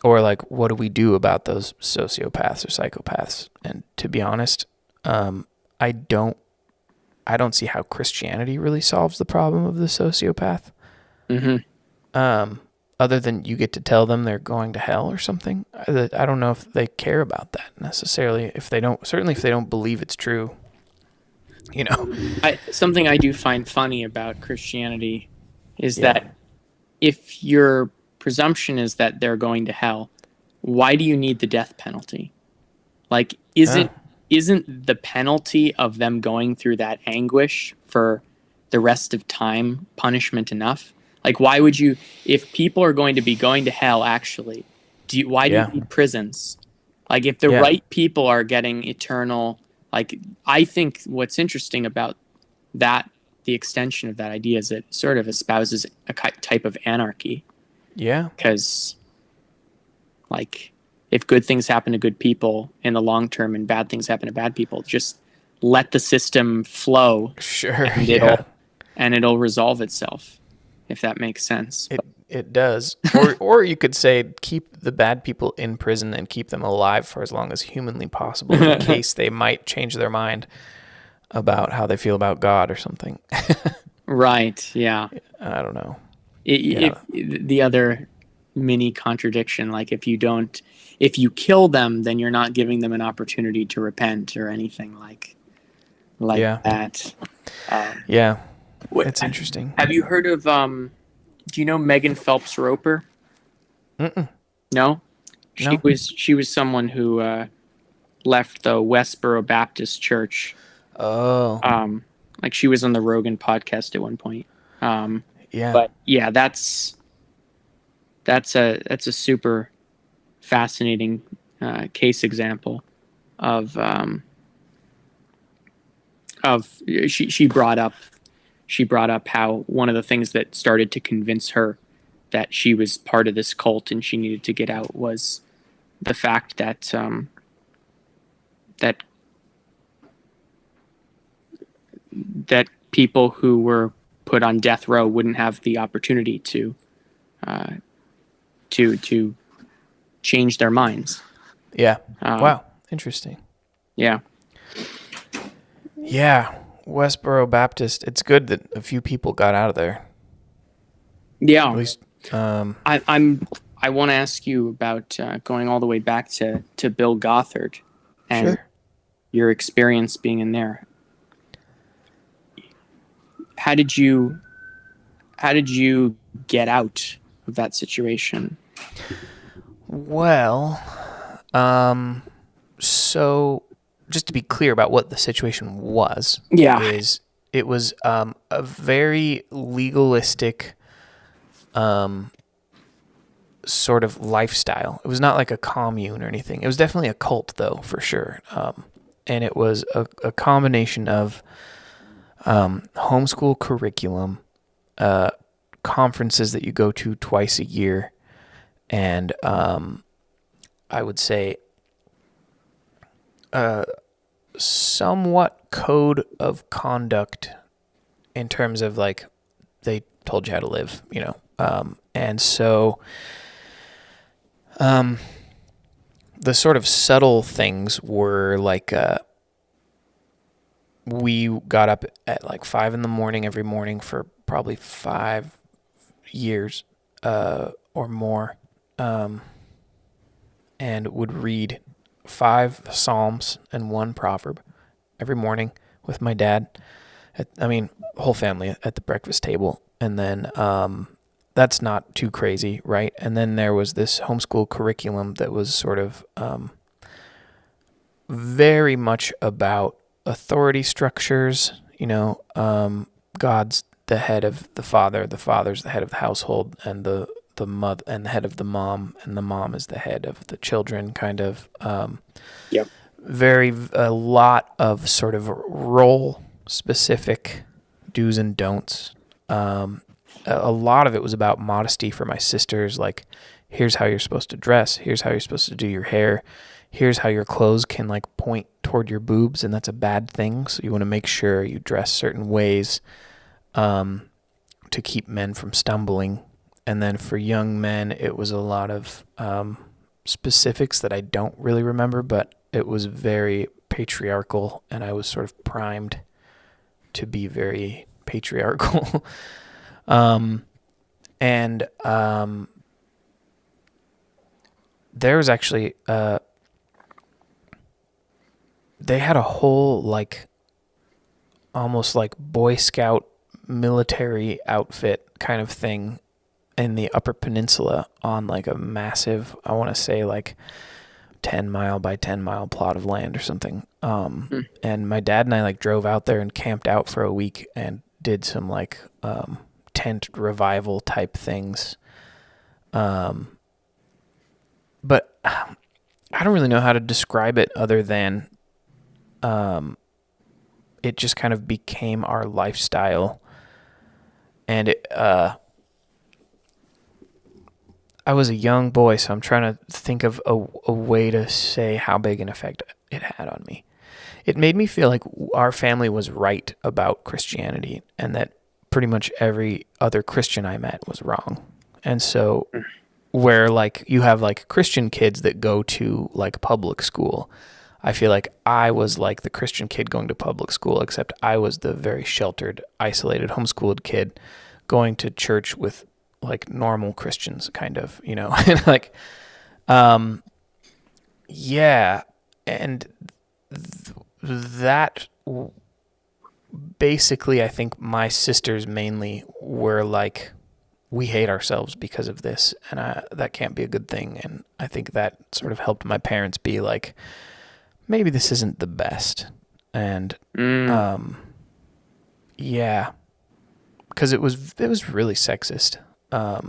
or like, what do we do about those sociopaths or psychopaths? And to be honest, I don't see how Christianity really solves the problem of the sociopath. Other than you get to tell them they're going to hell or something. I don't know if they care about that necessarily. If they don't believe it's true, Something I do find funny about Christianity is that if your presumption is that they're going to hell, why do you need the death penalty? Like, isn't the penalty of them going through that anguish for the rest of time punishment enough? Like, why would you, if people are going to be going to hell, actually, why do you need prisons? Like, if the right people are getting eternal, like, I think what's interesting about that, the extension of that idea, is it sort of espouses a type of anarchy. Yeah. Because, like, if good things happen to good people in the long term and bad things happen to bad people, just let the system flow. Sure. And it'll resolve itself. If that makes sense. It does. Or you could say keep the bad people in prison and keep them alive for as long as humanly possible in case they might change their mind about how they feel about God or something. Right, yeah. I don't know. If the other mini contradiction, like if you kill them, then you're not giving them an opportunity to repent or anything like that. Yeah. It's interesting. Have you heard of, do you know Megan Phelps Roper? Mm-mm. No? She was someone who left the Westboro Baptist Church. Oh. Like she was on the Rogan podcast at one point. Yeah. But yeah, that's a super fascinating case example of she brought up how one of the things that started to convince her that she was part of this cult and she needed to get out was the fact that that people who were put on death row wouldn't have the opportunity to change their minds. Yeah. Wow. Interesting. Yeah. Yeah. Westboro Baptist. It's good that a few people got out of there. Yeah. At least. I want to ask you about going all the way back to Bill Gothard and your experience being in there. How did you get out of that situation? Well, so just to be clear about what the situation was, it was a very legalistic sort of lifestyle. It was not like a commune or anything. It was definitely a cult, though, for sure. And it was a combination of homeschool curriculum, conferences that you go to twice a year, and I would say somewhat code of conduct in terms of like they told you how to live, and so the sort of subtle things were like we got up at like 5 a.m. every morning for probably 5 years or more, and would read 5 Psalms and 1 proverb every morning with my dad. Whole family at the breakfast table. And then that's not too crazy, right? And then there was this homeschool curriculum that was sort of very much about authority structures. God's the head of the father's the head of the household, and the mother and the head of the mom, and the mom is the head of the children, kind of. Yep. A lot of sort of role specific do's and don'ts. A lot of it was about modesty for my sisters, like here's how you're supposed to dress, here's how you're supposed to do your hair, here's how your clothes can like point toward your boobs, and that's a bad thing, so you want to make sure you dress certain ways to keep men from stumbling. And then for young men, it was a lot of specifics that I don't really remember, but it was very patriarchal, and I was sort of primed to be very patriarchal. There was actually they had a whole like almost like Boy Scout military outfit kind of thing in the Upper Peninsula on like a massive, I want to say like 10 mile by 10 mile plot of land or something. And my dad and I like drove out there and camped out for a week and did some like tent revival type things. But I don't really know how to describe it other than it just kind of became our lifestyle. And I was a young boy, so I'm trying to think of a way to say how big an effect it had on me. It made me feel like our family was right about Christianity, and that pretty much every other Christian I met was wrong. And so where like you have like Christian kids that go to like public school, I feel like I was like the Christian kid going to public school, except I was the very sheltered, isolated, homeschooled kid going to church with like normal Christians, kind of, and like, yeah. And that basically, I think my sisters mainly were like, we hate ourselves because of this, and that can't be a good thing. And I think that sort of helped my parents be like, maybe this isn't the best. And yeah, because it was really sexist. I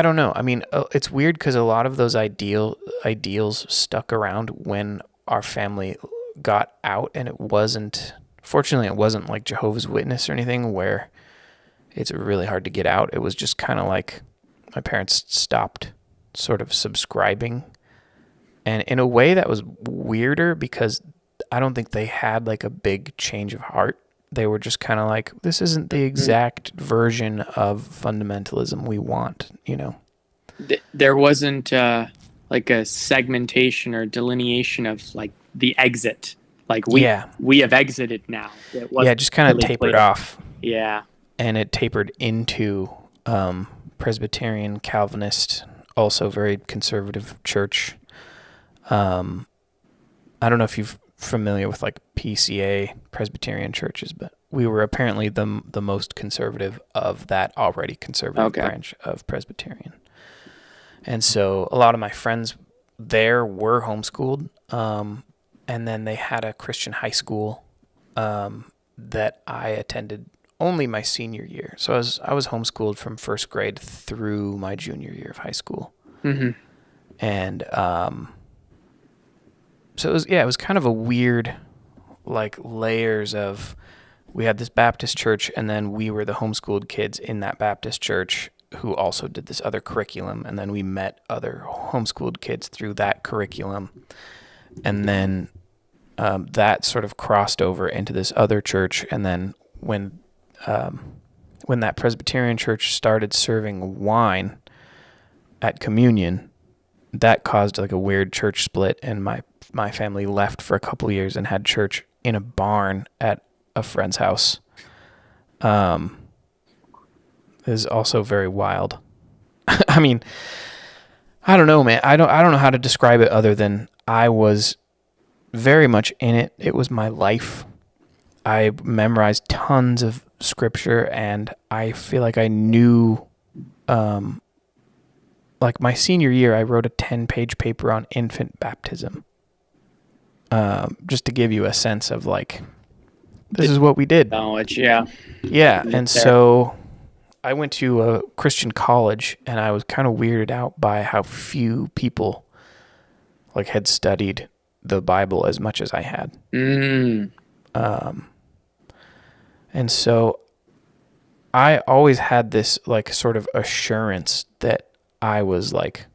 don't know. I mean, it's weird because a lot of those ideals stuck around when our family got out, and fortunately it wasn't like Jehovah's Witness or anything where it's really hard to get out. It was just kind of like my parents stopped sort of subscribing. And in a way that was weirder because I don't think they had like a big change of heart. They were just kind of like, this isn't the exact version of fundamentalism we want, There wasn't like a segmentation or delineation of like the exit. Like we have exited now. It just kind of tapered off. Yeah. And it tapered into Presbyterian, Calvinist, also very conservative church. I don't know if you're familiar with like PCA, Presbyterian churches, but we were apparently the most conservative of that already conservative branch of Presbyterian. And so a lot of my friends there were homeschooled, and then they had a Christian high school that I attended only my senior year. So I was homeschooled from first grade through my junior year of high school. Mm-hmm. And So it was kind of a weird, like, layers of, we had this Baptist church, and then we were the homeschooled kids in that Baptist church who also did this other curriculum, and then we met other homeschooled kids through that curriculum, and then that sort of crossed over into this other church, and then when that Presbyterian church started serving wine at communion, that caused like a weird church split, and my family left for a couple of years and had church in a barn at a friend's house. Is also very wild. I mean, I don't know, man. I don't know how to describe it other than I was very much in it. It was my life. I memorized tons of scripture, and I feel like I knew, like my senior year, I wrote a 10-page paper on infant baptism. Just to give you a sense of like, this is what we did. Knowledge, yeah. Yeah, and so I went to a Christian college, and I was kind of weirded out by how few people like had studied the Bible as much as I had. And so I always had this like sort of assurance that I was like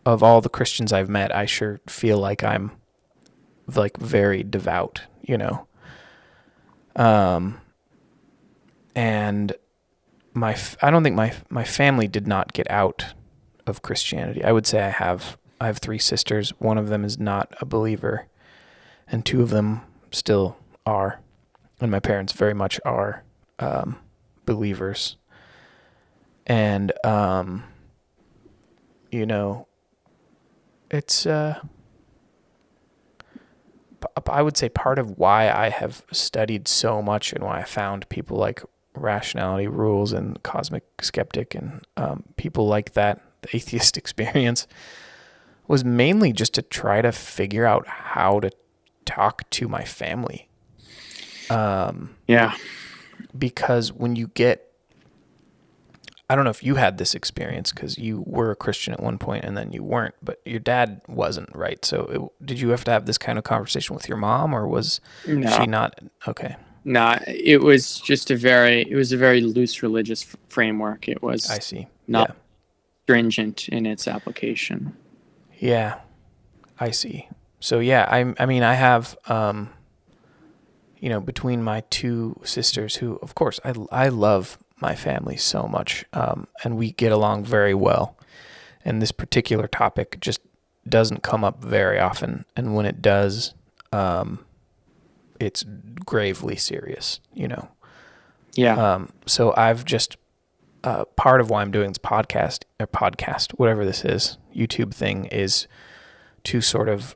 of all the Christians I've met, I sure feel like I'm like very devout, you know. And I don't think my family did not get out of Christianity. I would say I have 3 sisters. One of them is not a believer, and 2 of them still are, and my parents very much are believers. And you know, it's I would say part of why I have studied so much and why I found people like Rationality Rules and Cosmic Skeptic and people like that, the atheist experience, was mainly just to try to figure out how to talk to my family. Yeah. Because when you get, I don't know if you had this experience because you were a Christian at one point and then you weren't, but your dad wasn't, right? So did you have to have this kind of conversation with your mom, or was she not? Okay. No, it was just a very loose religious framework. It was, I see, not stringent in its application. Yeah, I see. So yeah, I mean, I have, you know, between my 2 sisters, who, of course, I love my family so much, and we get along very well. And this particular topic just doesn't come up very often, and when it does, it's gravely serious, you know. Yeah. So I've just part of why I'm doing this podcast, whatever this is, YouTube thing, is to sort of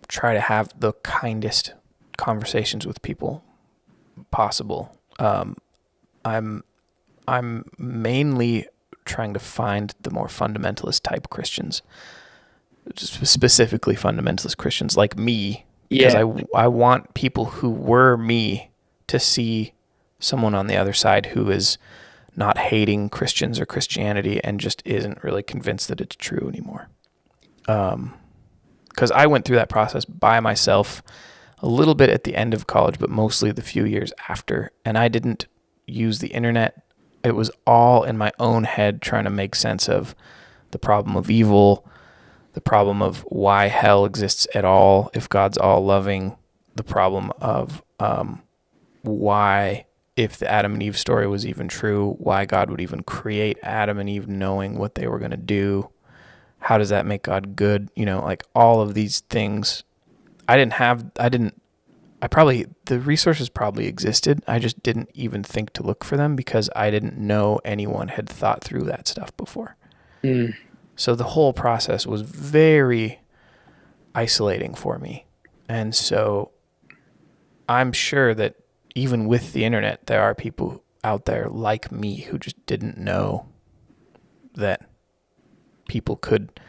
try to have the kindest conversations with people possible. I'm mainly trying to find the more fundamentalist type Christians, specifically fundamentalist Christians like me, because I want people who were me to see someone on the other side who is not hating Christians or Christianity and just isn't really convinced that it's true anymore. Because I went through that process by myself a little bit at the end of college, but mostly the few years after. And I didn't use the internet. It was all in my own head, trying to make sense of the problem of evil, the problem of why hell exists at all if God's all loving, the problem of why, if the Adam and Eve story was even true, why God would even create Adam and Eve knowing what they were going to do. How does that make God good? You know, like all of these things. The resources probably existed. I just didn't even think to look for them because I didn't know anyone had thought through that stuff before. So the whole process was very isolating for me. And so I'm sure that even with the internet, there are people out there like me who just didn't know that people could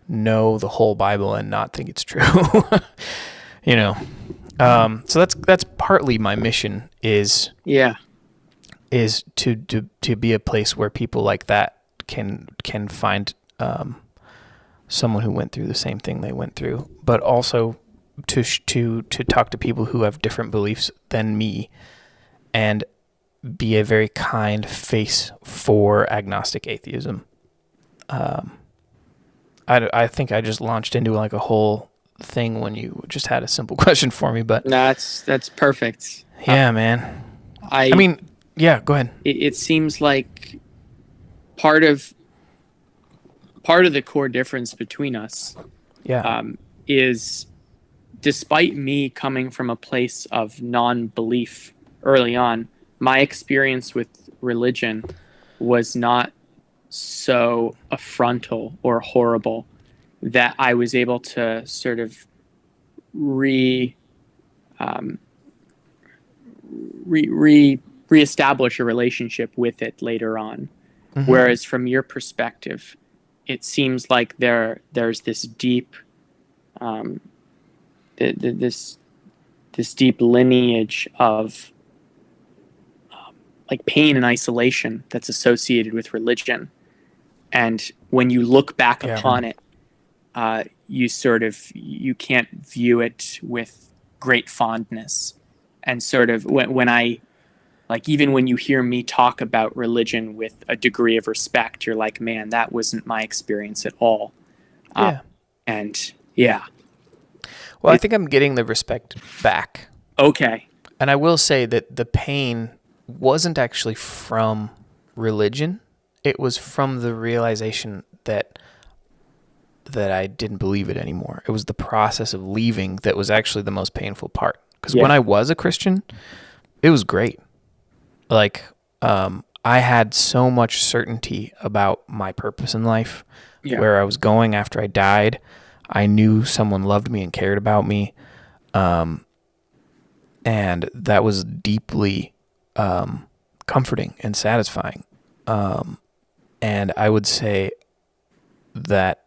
know the whole Bible and not think it's true. You know. So that's partly my mission is to be a place where people like that can find someone who went through the same thing they went through, but also to talk to people who have different beliefs than me and be a very kind face for agnostic atheism. I think I just launched into like a whole thing when you just had a simple question for me, but That's perfect. yeah, man. I I mean, yeah, go ahead. it seems like part of the core difference between us Yeah. is, despite me coming from a place of non-belief early on, my experience with religion was not so affrontal or horrible that I was able to sort of reestablish a relationship with it later on. Mm-hmm. Whereas from your perspective, it seems like there's this deep this deep lineage of like pain and isolation that's associated with religion. And when you look back upon it, you can't view it with great fondness. And sort of when I, like, even when you hear me talk about religion with a degree of respect, you're like, man, that wasn't my experience at all. Yeah. And yeah. Well, I think I'm getting the respect back. Okay. And I will say that the pain wasn't actually from religion. It was from the realization that I didn't believe it anymore. It was the process of leaving that was actually the most painful part. Because when I was a Christian, it was great. Like, I had so much certainty about my purpose in life, where I was going after I died. I knew someone loved me and cared about me. And that was deeply comforting and satisfying. And I would say that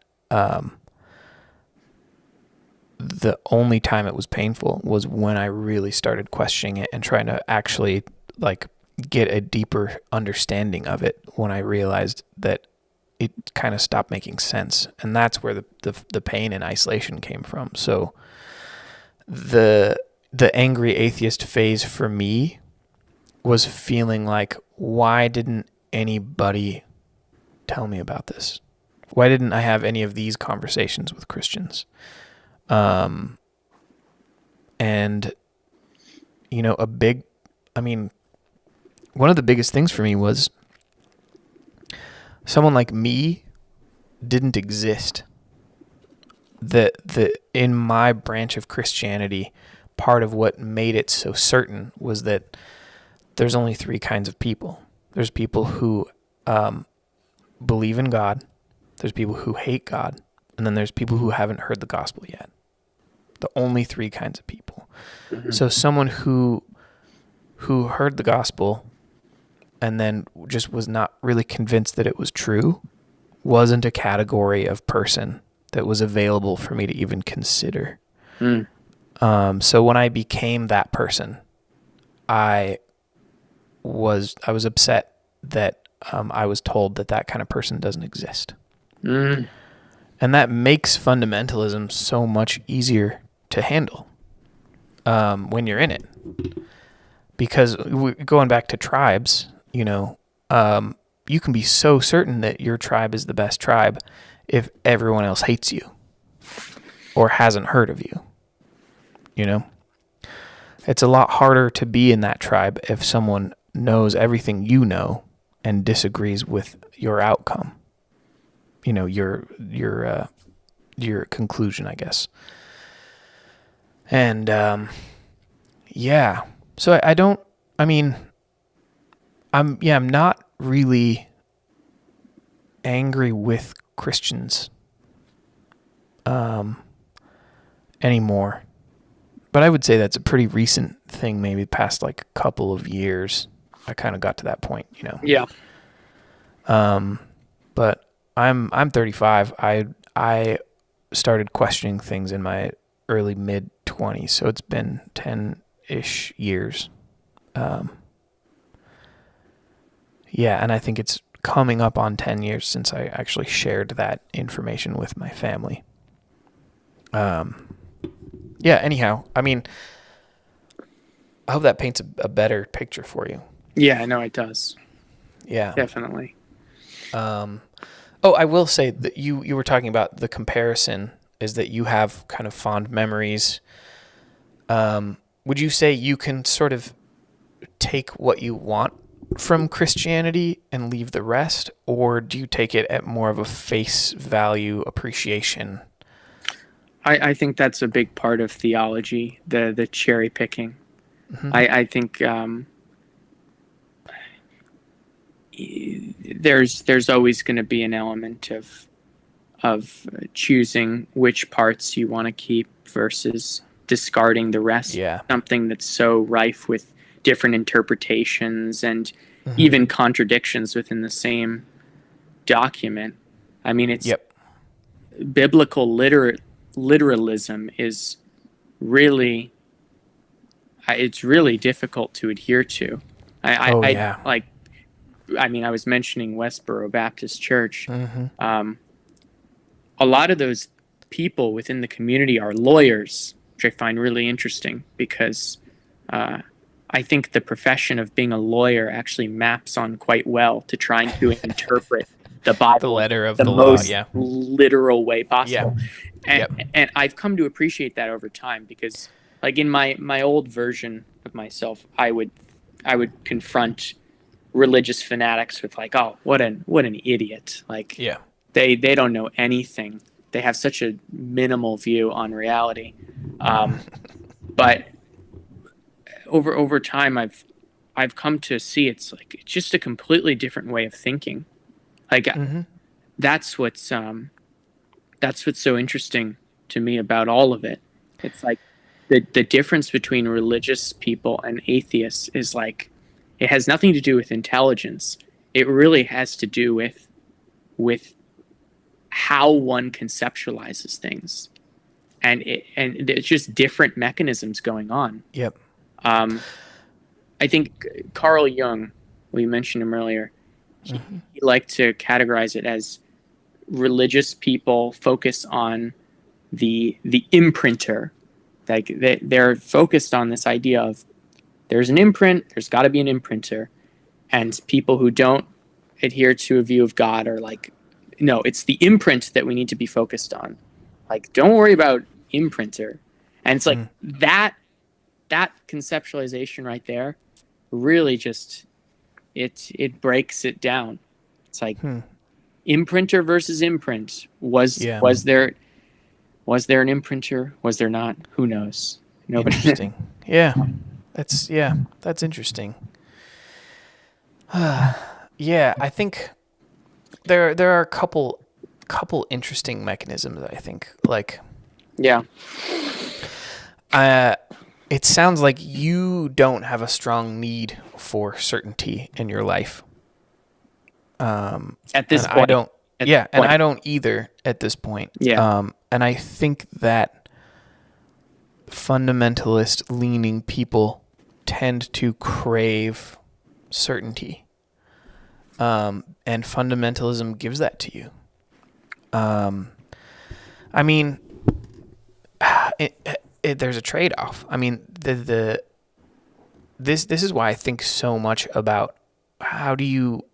the only time it was painful was when I really started questioning it and trying to actually like get a deeper understanding of it, when I realized that it kind of stopped making sense. And that's where the pain and isolation came from. So the angry atheist phase for me was feeling like, why didn't anybody tell me about this? Why didn't I have any of these conversations with Christians? And, you know, one of the biggest things for me was someone like me didn't exist. In my branch of Christianity, part of what made it so certain was that there's only three kinds of people. There's people who believe in God, there's people who hate God, and then there's people who haven't heard the gospel yet. The only three kinds of people. Mm-hmm. So someone who heard the gospel and then just was not really convinced that it was true wasn't a category of person that was available for me to even consider. So when I became that person, I was upset that I was told that kind of person doesn't exist. And that makes fundamentalism so much easier to handle when you're in it. Because going back to tribes, you know, you can be so certain that your tribe is the best tribe if everyone else hates you or hasn't heard of you. You know, it's a lot harder to be in that tribe if someone knows everything you know and disagrees with your outcome. You know, your conclusion, I guess. And so I'm not really angry with Christians anymore. But I would say that's a pretty recent thing, maybe past like a couple of years. I kind of got to that point, you know. Yeah. But I'm 35. I started questioning things in my early mid 20s, so it's been 10-ish years. And I think it's coming up on 10 years since I actually shared that information with my family. Yeah, anyhow, I mean, I hope that paints a better picture for you. Yeah, I know it does. Yeah. Definitely. I will say that you were talking about the comparison is that you have kind of fond memories. Would you say you can sort of take what you want from Christianity and leave the rest, or do you take it at more of a face value appreciation? I think that's a big part of theology, the cherry picking. Mm-hmm. I think there's always going to be an element of choosing which parts you want to keep versus discarding the rest. Yeah. Something that's so rife with different interpretations and even contradictions within the same document. I mean, it's biblical literalism is really it's really difficult to adhere to. I mean, I was mentioning Westboro Baptist Church. A lot of those people within the community are lawyers, which I find really interesting because I think the profession of being a lawyer actually maps on quite well to trying to interpret the Bible, the letter of the most law, literal way possible. Yeah. And I've come to appreciate that over time because, like in my old version of myself, I would confront religious fanatics with like, oh, what an idiot! Like, they don't know anything. They have such a minimal view on reality. But over time, I've come to see it's just a completely different way of thinking. Like that's what's so interesting to me about all of it. It's like the difference between religious people and atheists is like it has nothing to do with intelligence. It really has to do with how one conceptualizes things, and it's just different mechanisms going on. I think Carl Jung, we mentioned him earlier, he liked to categorize it as religious people focus on the imprinter. Like they're focused on this idea of there's an imprint, there's got to be an imprinter, and people who don't adhere to a view of God are like, no, it's the imprint that we need to be focused on. Like, don't worry about imprinter. And it's like that conceptualization right there really just it breaks it down. It's like imprinter versus imprint. Was there an imprinter? Was there not? Who knows? Nobody. Interesting. That's interesting. I think there are a couple interesting mechanisms. I think it sounds like you don't have a strong need for certainty in your life. At this point, I don't. And I don't either at this point. And I think that fundamentalist-leaning people tend to crave certainty, and fundamentalism gives that to you. I mean, there's a trade-off. I mean, this is why I think so much about how do you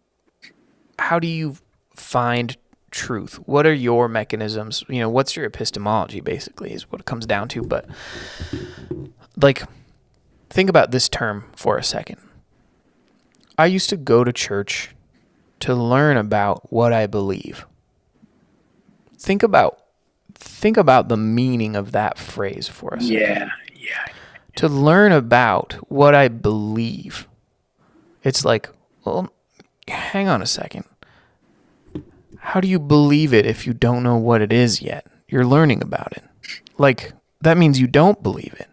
find truth? What are your mechanisms? What's your epistemology, basically, is what it comes down to. But, think about this term for a second. I used to go to church to learn about what I believe. Think about the meaning of that phrase for a second. To learn about what I believe. It's like, well, hang on a second. How do you believe it if you don't know what it is yet? You're learning about it. That means you don't believe it.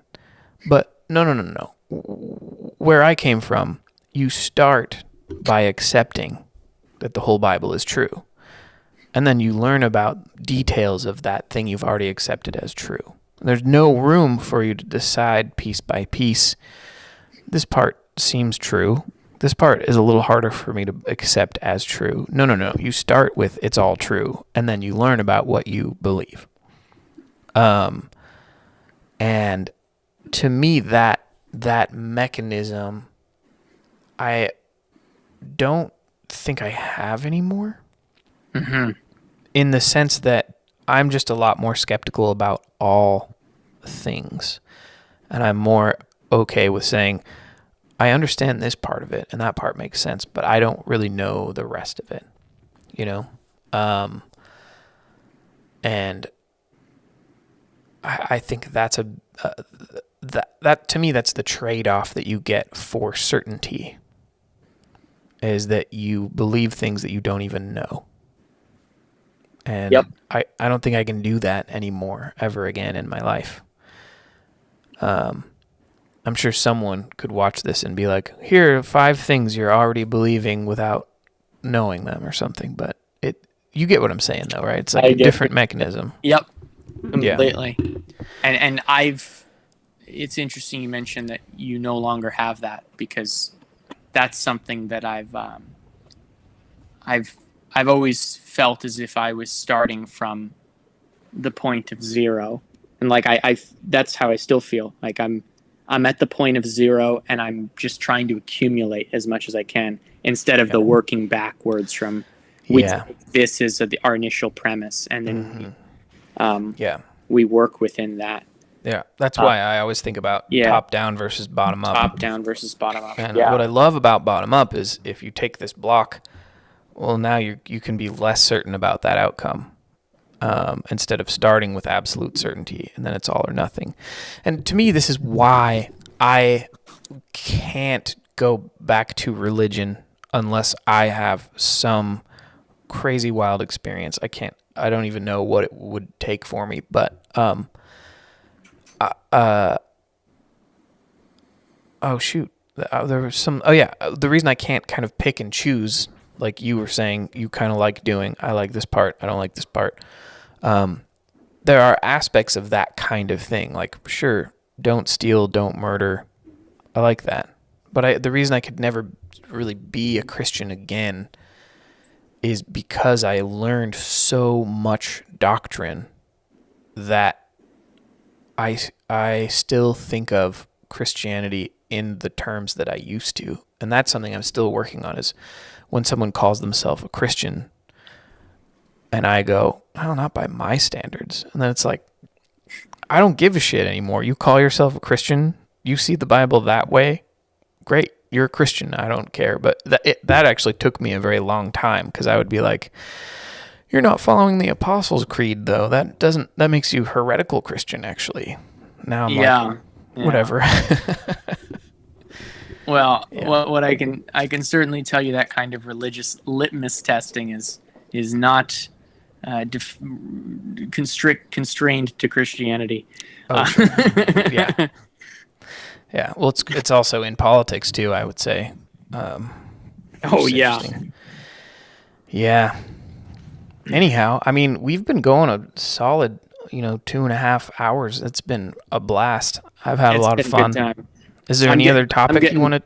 But no. Where I came from, you start by accepting that the whole Bible is true. And then you learn about details of that thing you've already accepted as true. There's no room for you to decide piece by piece. This part seems true. this part is a little harder for me to accept as true. No. You start with it's all true, and then you learn about what you believe. And to me, that mechanism, I don't think I have anymore. Mm-hmm. In the sense that I'm just a lot more skeptical about all things. And I'm more okay with saying, I understand this part of it and that part makes sense, but I don't really know the rest of it, you know? And I think that's that to me, that's the trade-off that you get for certainty, is that you believe things that you don't even know. And yep. I don't think I can do that anymore ever again in my life. I'm sure someone could watch this and be like, here are 5 things you're already believing without knowing them or something. But you get what I'm saying though, right? It's like a different mechanism. Yep. Completely. Yeah. And it's interesting you mentioned that you no longer have that, because that's something that I've always felt as if I was starting from the point of zero. And like I that's how I still feel. Like I'm at the point of zero and I'm just trying to accumulate as much as I can instead of the working backwards from this is our initial premise, and then we work within that. Yeah, that's why I always think about top down versus bottom up. Top down versus bottom up. And what I love about bottom up is if you take this block, well, now you can be less certain about that outcome, instead of starting with absolute certainty, and then it's all or nothing. And to me, this is why I can't go back to religion unless I have some crazy wild experience. I don't even know what it would take for me, but oh shoot, there was some. Oh yeah, the reason I can't kind of pick and choose, like you were saying, you kind of like doing. I like this part. I don't like this part. There are aspects of that kind of thing. Like, sure, don't steal, don't murder. I like that. But the reason I could never really be a Christian again is because I learned so much doctrine that I still think of Christianity in the terms that I used to. And that's something I'm still working on, is when someone calls themselves a Christian and I go, oh, not by my standards. And then it's like, I don't give a shit anymore. You call yourself a Christian, you see the Bible that way, great, you're a Christian, I don't care. But that actually took me a very long time, because I would be like, you're not following the Apostles' Creed, though. That makes you heretical Christian, actually. Now I'm like, whatever. Well, what I can certainly tell you, that kind of religious litmus testing is not constrained to Christianity. Oh, sure. Yeah. Yeah. Well, it's also in politics too, I would say. Oh yeah. Yeah. Anyhow, I mean, we've been going a solid, 2.5 hours. It's been a blast. I've had a lot of fun. Is there any other topic you want to?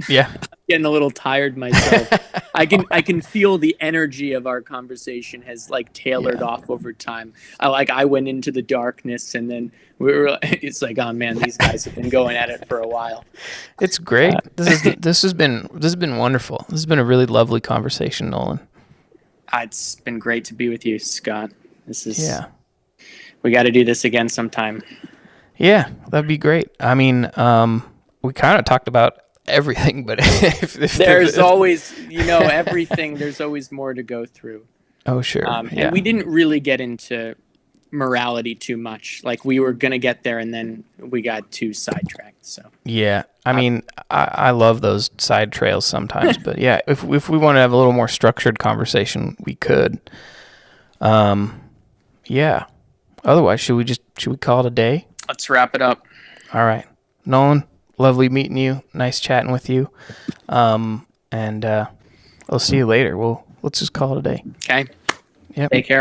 Yeah. I'm getting a little tired myself. I can feel the energy of our conversation has like tailored off over time. I went into the darkness, and then it's like, oh man, these guys have been going at it for a while. It's great. This has been wonderful. This has been a really lovely conversation, Nolan. It's been great to be with you, Scott. We got to do this again sometime. Yeah, that'd be great. I mean, we kind of talked about everything, but there's always, everything. There's always more to go through. Oh, sure. And we didn't really get into morality too much. Like, we were gonna get there, and then we got too sidetracked. So yeah, I mean, I love those side trails sometimes, but yeah, if we want to have a little more structured conversation, we could. Yeah. Otherwise, should we call it a day? Let's wrap it up. All right, Nolan. Lovely meeting you. Nice chatting with you. And I'll see you later. Let's just call it a day. Okay. Yep. Take care.